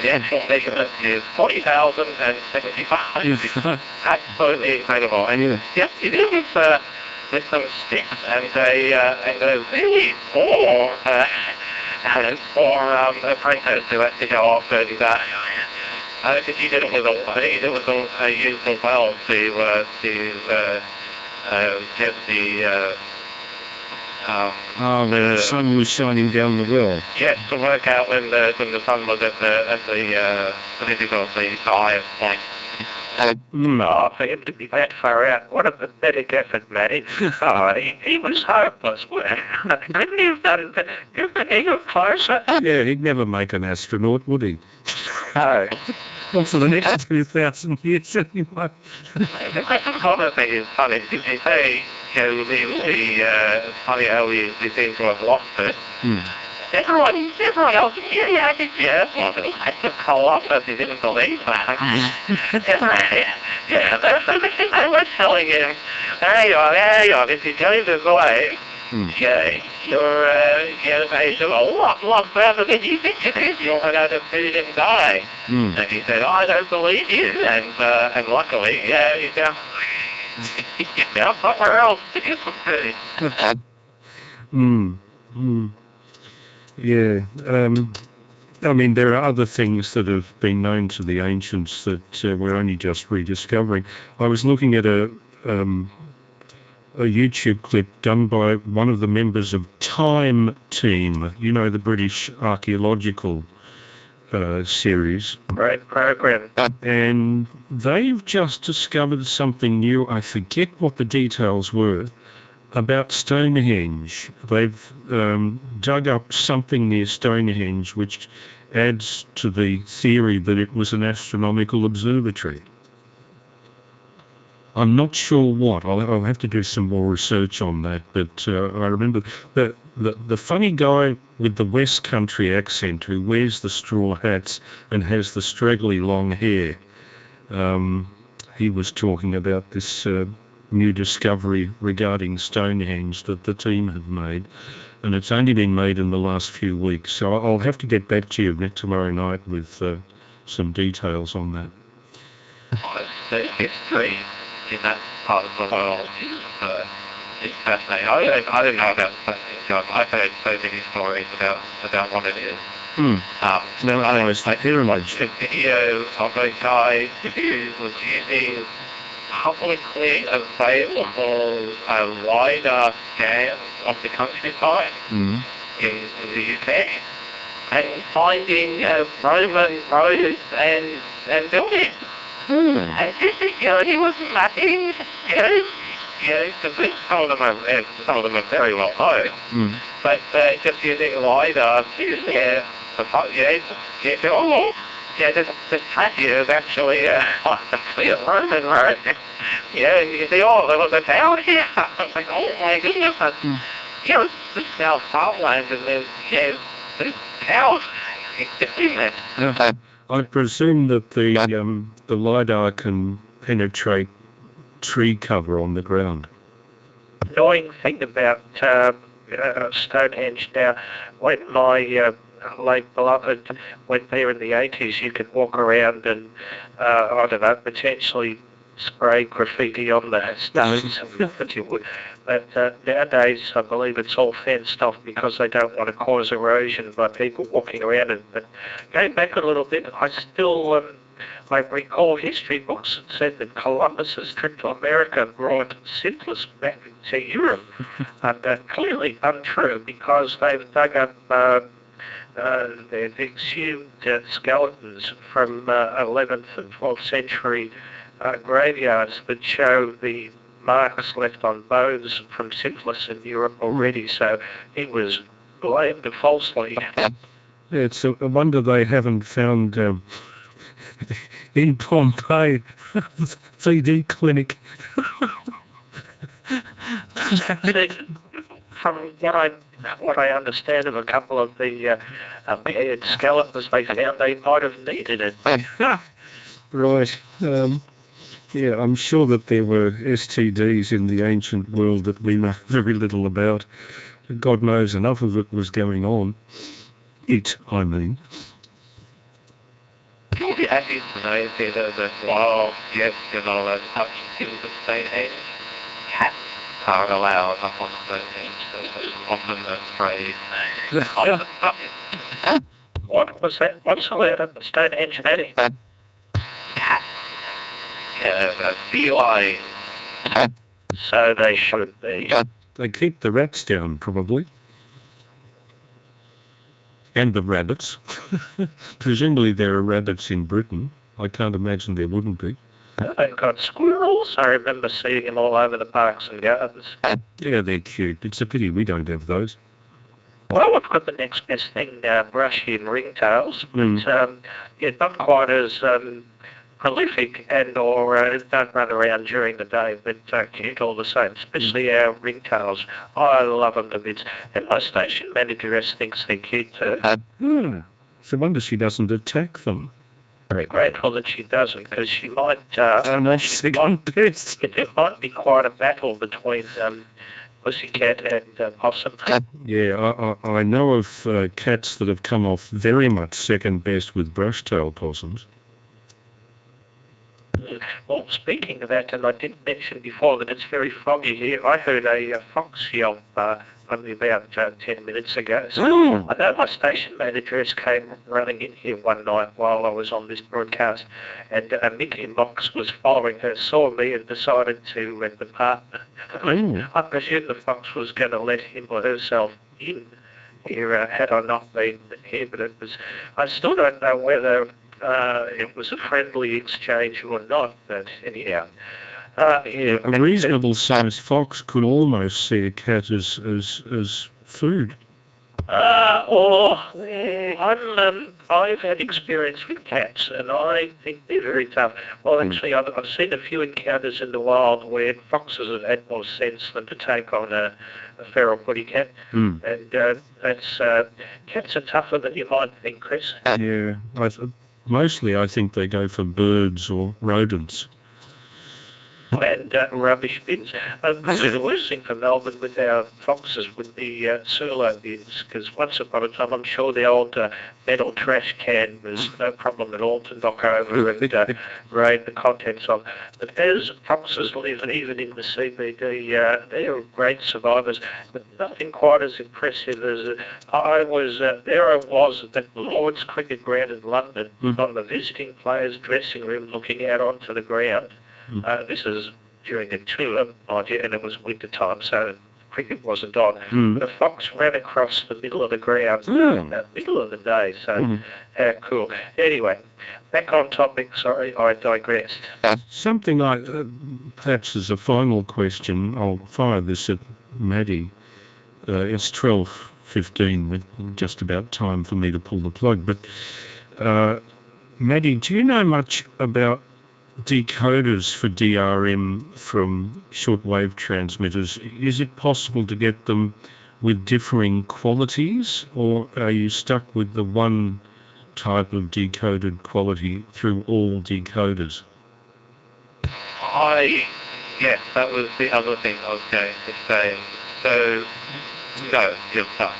The actual measurement is 40,075. Absolutely incredible. And yep, it is with some sticks and a really poor apprentice who had to go off and he did it with a useful well to get the sun was shining down the well. Yes, to work out when the sun was at the political highest point. No, for him to be that far out, what a pathetic effort, Matty. He was hopeless. Couldn't he have done it closer? Yeah, he'd never make an astronaut, would he? No. Not for the next 2,000 years, anyway. The other thing is funny. They say, funny how we seem to have lost it. Everyone else, yes, Colossus, he didn't believe that. I was telling him, there you are, if you tell this way, you're a lot further than you think it is. You're going to see him die. And he said, I don't believe you. And luckily, he's now somewhere else. Yeah. I mean, there are other things that have been known to the ancients that we're only just rediscovering. I was looking at a YouTube clip done by one of the members of Time Team, the British archaeological series. Right, program. And they've just discovered something new. I forget what the details were about Stonehenge. They've dug up something near Stonehenge which adds to the theory that it was an astronomical observatory. I'm not sure what. I'll have to do some more research on that. But I remember the funny guy with the West Country accent who wears the straw hats and has the straggly long hair. He was talking about this new discovery regarding Stonehenge that the team had made. And it's only been made in the last few weeks. So I'll have to get back to you tomorrow night with some details on that. History in that part of the world is fascinating. I don't know about Stonehenge. I've heard so many stories about what it is. No, I was like, here am I. Video of a guy who was using publicly available LiDAR scans of the countryside in the UK and finding Roman roads and buildings. And he was mapping, because some of them are very well known, but just using LiDAR to this patch here is actually a Roman road. You see all of the town here. I was like, oh my goodness. This is now farmland and there's this town. I presume that the LiDAR can penetrate tree cover on the ground. Annoying thing about Stonehenge now, when my late beloved went there in the 80s, you could walk around and, I don't know, potentially spray graffiti on the stones. But nowadays, I believe it's all fenced off because they don't want to cause erosion by people walking around it. But going back a little bit, I still I recall history books that said that Columbus's trip to America brought syphilis back to Europe, and clearly untrue because they've dug up they've exhumed skeletons from 11th and 12th century graveyards that show the marks left on bones from syphilis in Europe already, so it was blamed falsely. It's a wonder they haven't found in Pompeii CD clinic. From what I understand of a couple of the buried skeletons they found, they might have needed it. Right. Yeah, I'm sure that there were STDs in the ancient world that we know very little about. God knows enough of it was going on. I mean. Wow, yes, you know, that's how you could say are allowed upon the phrase. What was that? What's allowed at the Stonehenge, Eddie? CI. So they should be. They keep the rats down, probably. And the rabbits. Presumably there are rabbits in Britain. I can't imagine there wouldn't be. They've got squirrels. I remember seeing them all over the parks and gardens. Yeah, they're cute. It's a pity we don't have those. Well, we've got the next best thing, brushy and ringtails. But yeah, not quite as prolific and or don't run around during the day, but cute all the same, especially our ringtails. I love them to bits. And my station manageress thinks they're cute too. It's a wonder she doesn't attack them. Very grateful that she doesn't, because she might... It might be quite a battle between pussycat and possum. Yeah, I know of cats that have come off very much second best with brush-tailed possums. Well, speaking of that, and I did mention before that it's very foggy here, I heard a fox yelp only about 10 minutes ago. So I know my station managers came running in here one night while I was on this broadcast, and a Mickey Mox was following her, saw me and decided to depart. I presume the fox was going to let him or herself in here had I not been here, but it was... I still don't know whether it was a friendly exchange or not, but anyhow. Yeah, a reasonable-sized fox could almost see a cat as food. I've had experience with cats, and I think they're very tough. Well, actually, I've seen a few encounters in the wild where foxes have had more sense than to take on a feral kitty cat. And that's cats are tougher than you might think, Chris. Yeah, mostly I think they go for birds or rodents. And rubbish bins. The worst thing for Melbourne with our foxes would be solo bins, because once upon a time I'm sure the old metal trash can was no problem at all to knock over and raid the contents of. But as foxes live even in the CBD, they're great survivors, but nothing quite as impressive as I was at the Lord's Cricket Ground in London, on the visiting players' dressing room looking out onto the ground. This is during a tour, mind you, and it was winter time, so cricket wasn't on. The fox ran across the middle of the ground in the middle of the day, so cool. Anyway, back on topic, sorry, I digressed. Something like, perhaps as a final question, I'll fire this at Maddie. It's 12:15, just about time for me to pull the plug, but Maddie, do you know much about decoders for DRM from shortwave transmitters? Is it possible to get them with differing qualities, or are you stuck with the one type of decoded quality through all decoders? Yes, that was the other thing I was going to say. So, no, you're tough.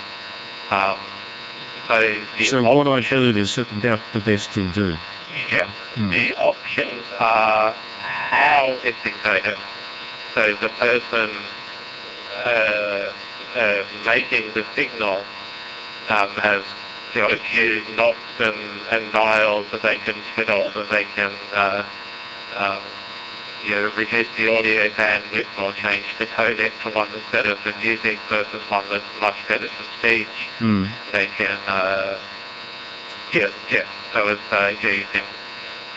So what I heard is that that's the best to do. Yeah, the options are how it's decoded. So the person making the signal has use knobs and dials that they can spin off, that they can reduce the audio bandwidth or change the codec to one that's better for music versus one that's much better for speech. They can, so it's, you can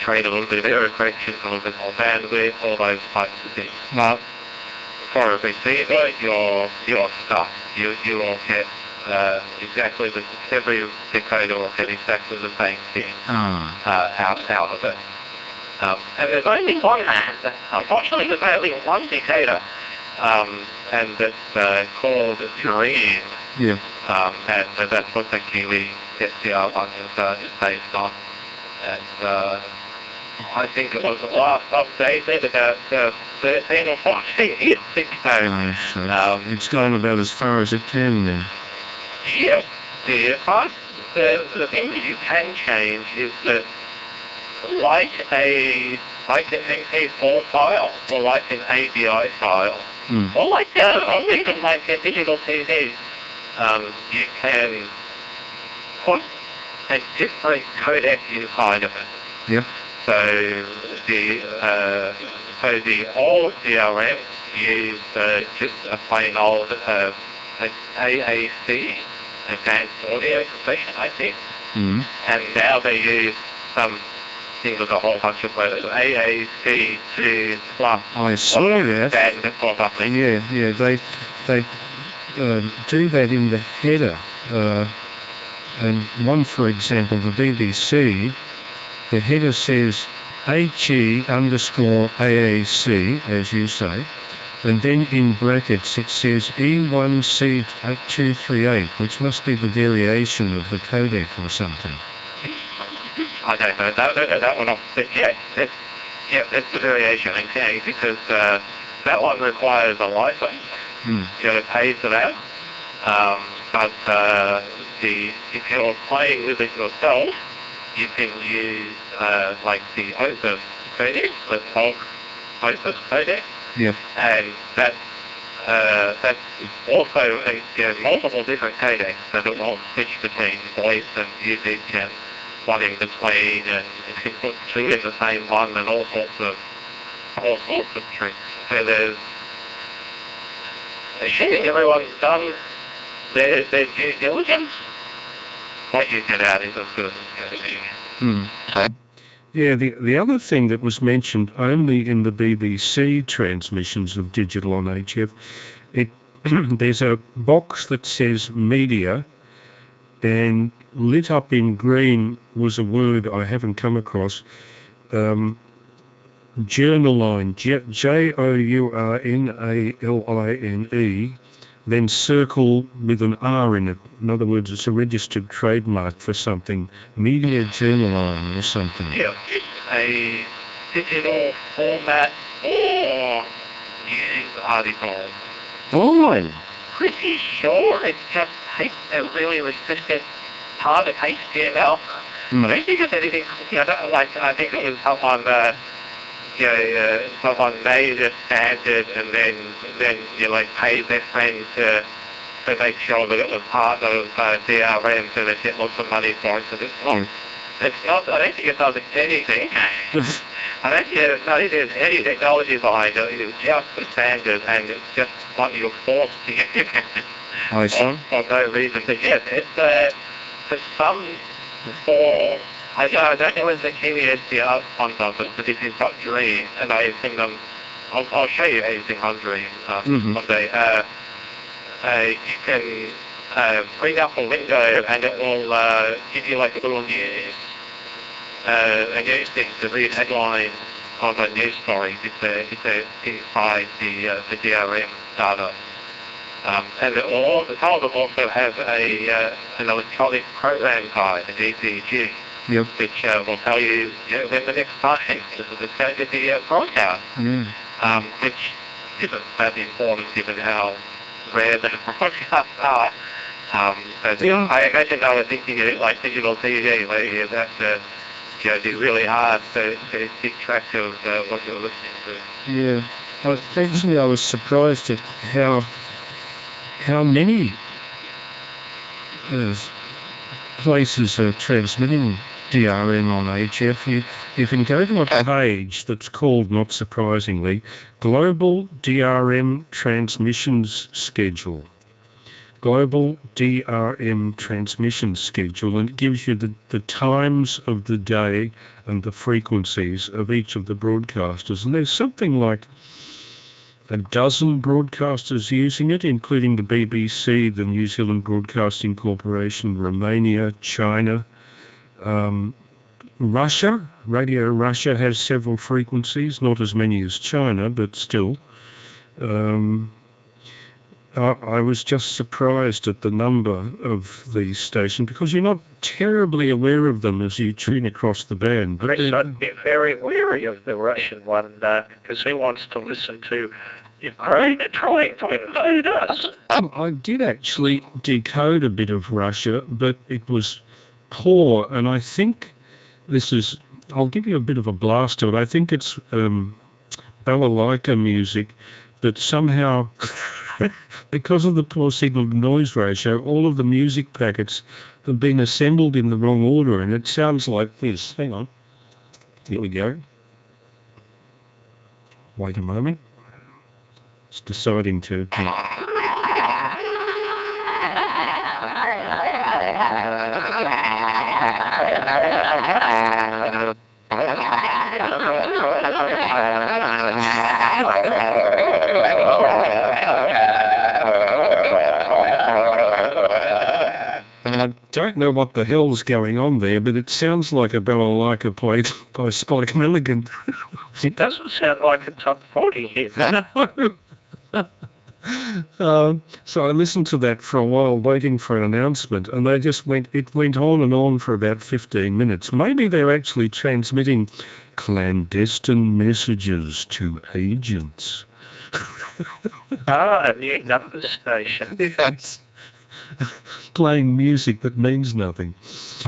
train a little bit of error correction, a little bit more bandwidth, all those types of things. Now, for a receiver, you're stuck. You will get exactly every decoder will get exactly the same thing out of it. And there's only one, unfortunately there's only one decoder, and it's called Dream. Yeah. And that's what the Kiwi SDR1 is based on. And I think it was last updated about 13 or 14 years ago. So it's going about as far as it can then. Yes, the thing that you can change is that like an MP4 file, or like an AVI file, or like even like a digital CD, you can put a different codec inside of it. Yeah. So the old DRM used just a plain old AAC, Advanced Audio Station, I think. And now they use something with a whole bunch of letters, AAC2 plus. I saw that. Yeah, they do that in the header. And one, for example, the BBC, the header says HE _AAC, as you say, and then in brackets it says E1C238, which must be the variation of the codec or something. I don't know, that one off, that's the variation, okay, because that one requires a license. You gotta pay for that. But if you're playing with it yourself, you can use like the Opus codec, the Pulse Opus codec. Yeah. And that's also multiple different codecs that will all switch between voice and music and one in between, and if you put two in the same one, and all sorts of tricks. So there's everyone's done their due diligence. What you get out is as good as going. Yeah, the other thing that was mentioned only in the BBC transmissions of digital on HF, there's a box that says media, and lit up in green was a word I haven't come across, journaline, JOURNALINE, then circle with an R in it. In other words, it's a registered trademark for something. Media journaline or something. Yeah, it's a digital format or news article. Oh, I'm pretty sure it's just a really restricted part of HTML. I don't think it's anything, I think it was someone made a standard and then paid their friend to make sure that it was part of DRM so they get lots of money for it. So it's not, I don't think it does anything. I don't think there's any technology behind it. It's just the standard, and it's just what you're forced to get for no reason. But yes, it's for some form. I don't know whether the Kiwi SDR one does it, but if you've got Dream, and I think I'll show you anything on Dream someday. You can bring up a window and it will give you like a little news thing to read headlines of a news story if they inside the DRM data. And some of them also have an electronic program guide, an EPG. Yep. Which will tell you when the next time it's going to be broadcast, which isn't that important given how rare the broadcasts are. But I imagine they were thinking of it like digital TV, where you have to do really hard to keep track of what you're listening to. Yeah, I was surprised at how many places are transmitting DRM on HF. You can go to a page that's called, not surprisingly, Global DRM Transmissions Schedule. Global DRM Transmission Schedule, and it gives you the times of the day and the frequencies of each of the broadcasters. And there's something like a dozen broadcasters using it, including the BBC, the New Zealand Broadcasting Corporation, Romania, China, Russia. Radio Russia has several frequencies, not as many as China, but still. I was just surprised at the number of these stations, because you're not terribly aware of them as you tune across the band. But I'd be very wary of the Russian one, because he wants to listen to Ukraine trying to invade us. I did actually decode a bit of Russia, but it was poor, and I think I'll give you a bit of a blast of it. I think it's balalaika music, but somehow, because of the poor signal-to-noise ratio, all of the music packets have been assembled in the wrong order, and it sounds like this. Hang on. Here we go. Wait a moment. It's deciding to... I don't know what the hell's going on there, but it sounds like a balalaika played by Spike Milligan. It doesn't sound like a top 40 hit. So I listened to that for a while, waiting for an announcement, and it went on and on for about 15 minutes. Maybe they're actually transmitting clandestine messages to agents. The number station. Yes. Playing music that means nothing.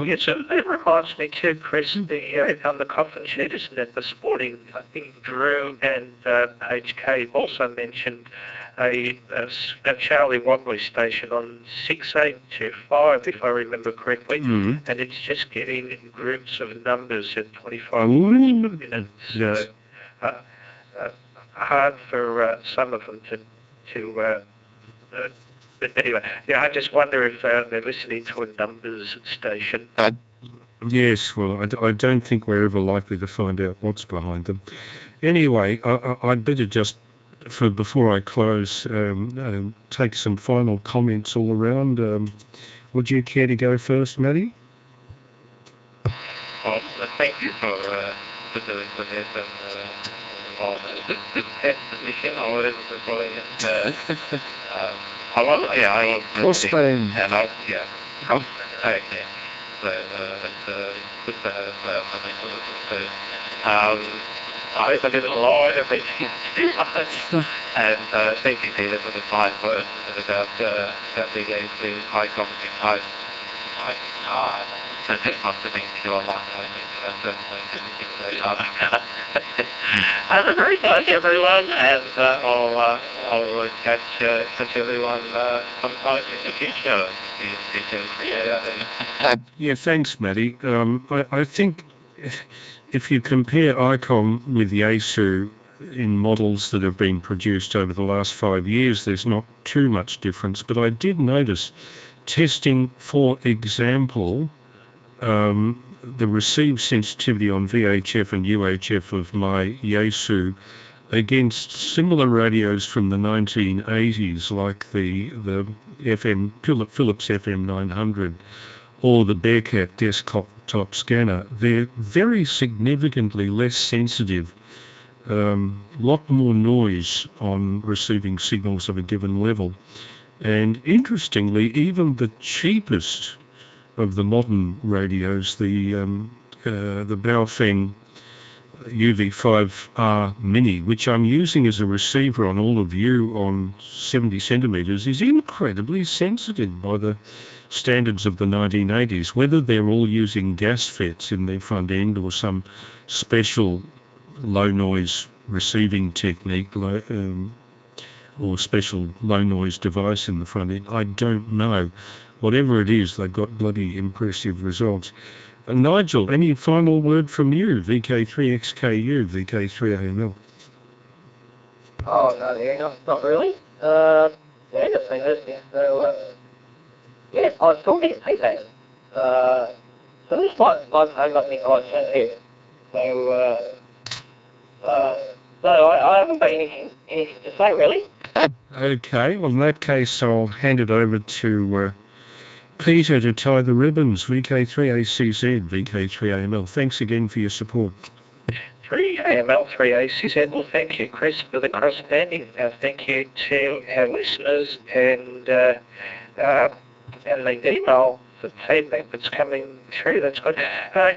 Yes, it reminds me too, Chris, on the coffin sheet, isn't it? The sporting, I think Drew and HK also mentioned a Charlie Wobbly station on 6825, if I remember correctly, and it's just getting in groups of numbers at 25 minutes. Yes. Hard for some of them to but anyway, I just wonder if they're listening to a numbers station. Yes, well, I don't think we're ever likely to find out what's behind them. Anyway, I'd better just, before I close, take some final comments all around. Would you care to go first, Matty? Well, thank you for doing this Crossband. I did a lot of it. And thank you, Peter, for the fine words about being able to high commenting high. Have a great night, everyone, and I'll catch everyone sometime in the future. Yeah, thanks, Matty. I think if you compare ICOM with Yaesu in models that have been produced over the last 5 years, there's not too much difference, but I did notice testing, for example, the received sensitivity on VHF and UHF of my Yaesu against similar radios from the 1980s, like the Philips FM 900 or the Bearcat desktop scanner. They're very significantly less sensitive, lot more noise on receiving signals of a given level. And interestingly, even the cheapest of the modern radios, the Baofeng UV5R Mini, which I'm using as a receiver on all of you on 70 centimeters, is incredibly sensitive by the standards of the 1980s, whether they're all using gas FETs in their front end or some special low noise receiving technique, or special low noise device in the front end. I don't know. whatever it is, they've got bloody impressive results. Nigel, any final word from you? VK3XKU, VK3AML. Oh, no, yeah, not really. Yeah, just saying this, yeah. So, yeah, I was talking to that. So this one, I got me on here. So, no, I haven't got anything to say, really. Okay, well in that case I'll hand it over to Peter to tie the ribbons. VK3ACZ, VK3AML. Thanks again for your support. 3AML, 3ACZ. Well, thank you, Chris, for the crossbanding. Thank you to our listeners and the email, the feedback that's coming through. That's good.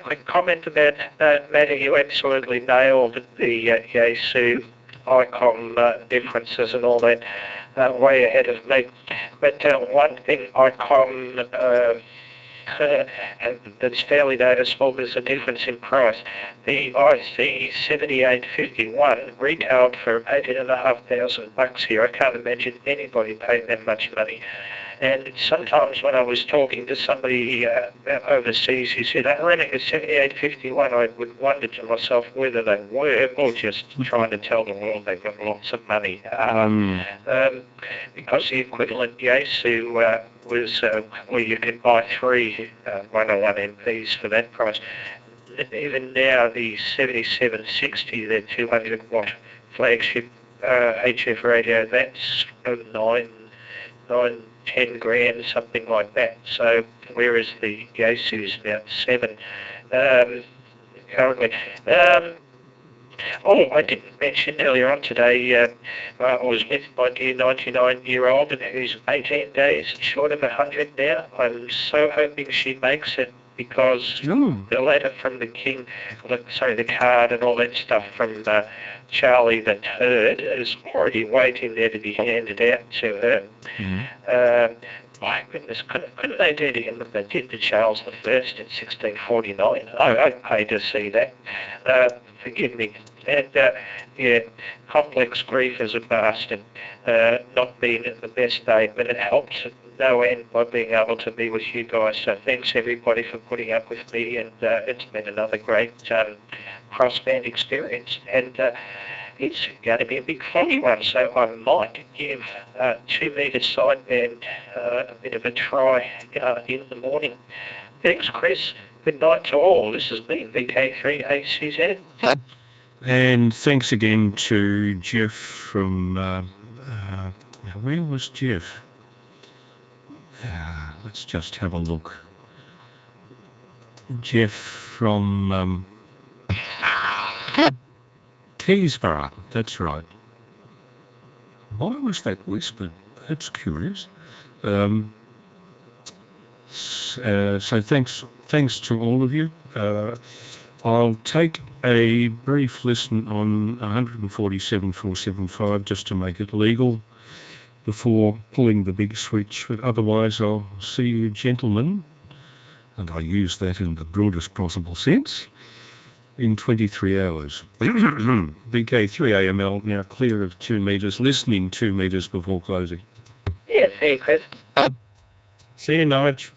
Quick comment about Maddie. You absolutely nailed the Yaesu icon differences and all that. Way ahead of me. But one thing icon and that's fairly noticeable is the difference in price. The IC 7851 retailed for $18,500 here. I can't imagine anybody paying that much money. And sometimes when I was talking to somebody overseas, he said, I ran a 7851. I would wonder to myself whether they were or just trying to tell the world they've got lots of money. Because the equivalent Yaesu was where you could buy 3 101 MPs for that price. Even now, the 7760, the 200 watt flagship HF radio, that's 10 grand, something like that. So, whereas the Yaesu is about 7 currently. I didn't mention earlier on today, I was with my dear 99-year-old who's 18 days short of 100 now. I'm so hoping she makes it because the letter from the king, the card and all that stuff from Charlie the Third is already waiting there to be handed out to her. My goodness, couldn't they do to him what they did to Charles the First in 1649? I'd pay to see that. Forgive me. And, complex grief as a bastard, not being at the best day, but it helps at no end by being able to be with you guys. So thanks everybody for putting up with me, and it's been another great crossband experience. And it's going to be a big funny one, so I might give 2 metre sideband a bit of a try in the morning. Thanks, Chris. Good night to all. This has been VK3ACZ. And thanks again to Jeff from, where was Jeff? Let's just have a look. Jeff from Keysborough, that's right. Why was that whispered? That's curious. So thanks to all of you. I'll take a brief listen on 147.475 just to make it legal before pulling the big switch. But otherwise, I'll see you gentlemen, and I use that in the broadest possible sense, in 23 hours. VK3AML now clear of 2 metres, listening 2 metres before closing. Yeah, see you, Chris. See you, Nigel.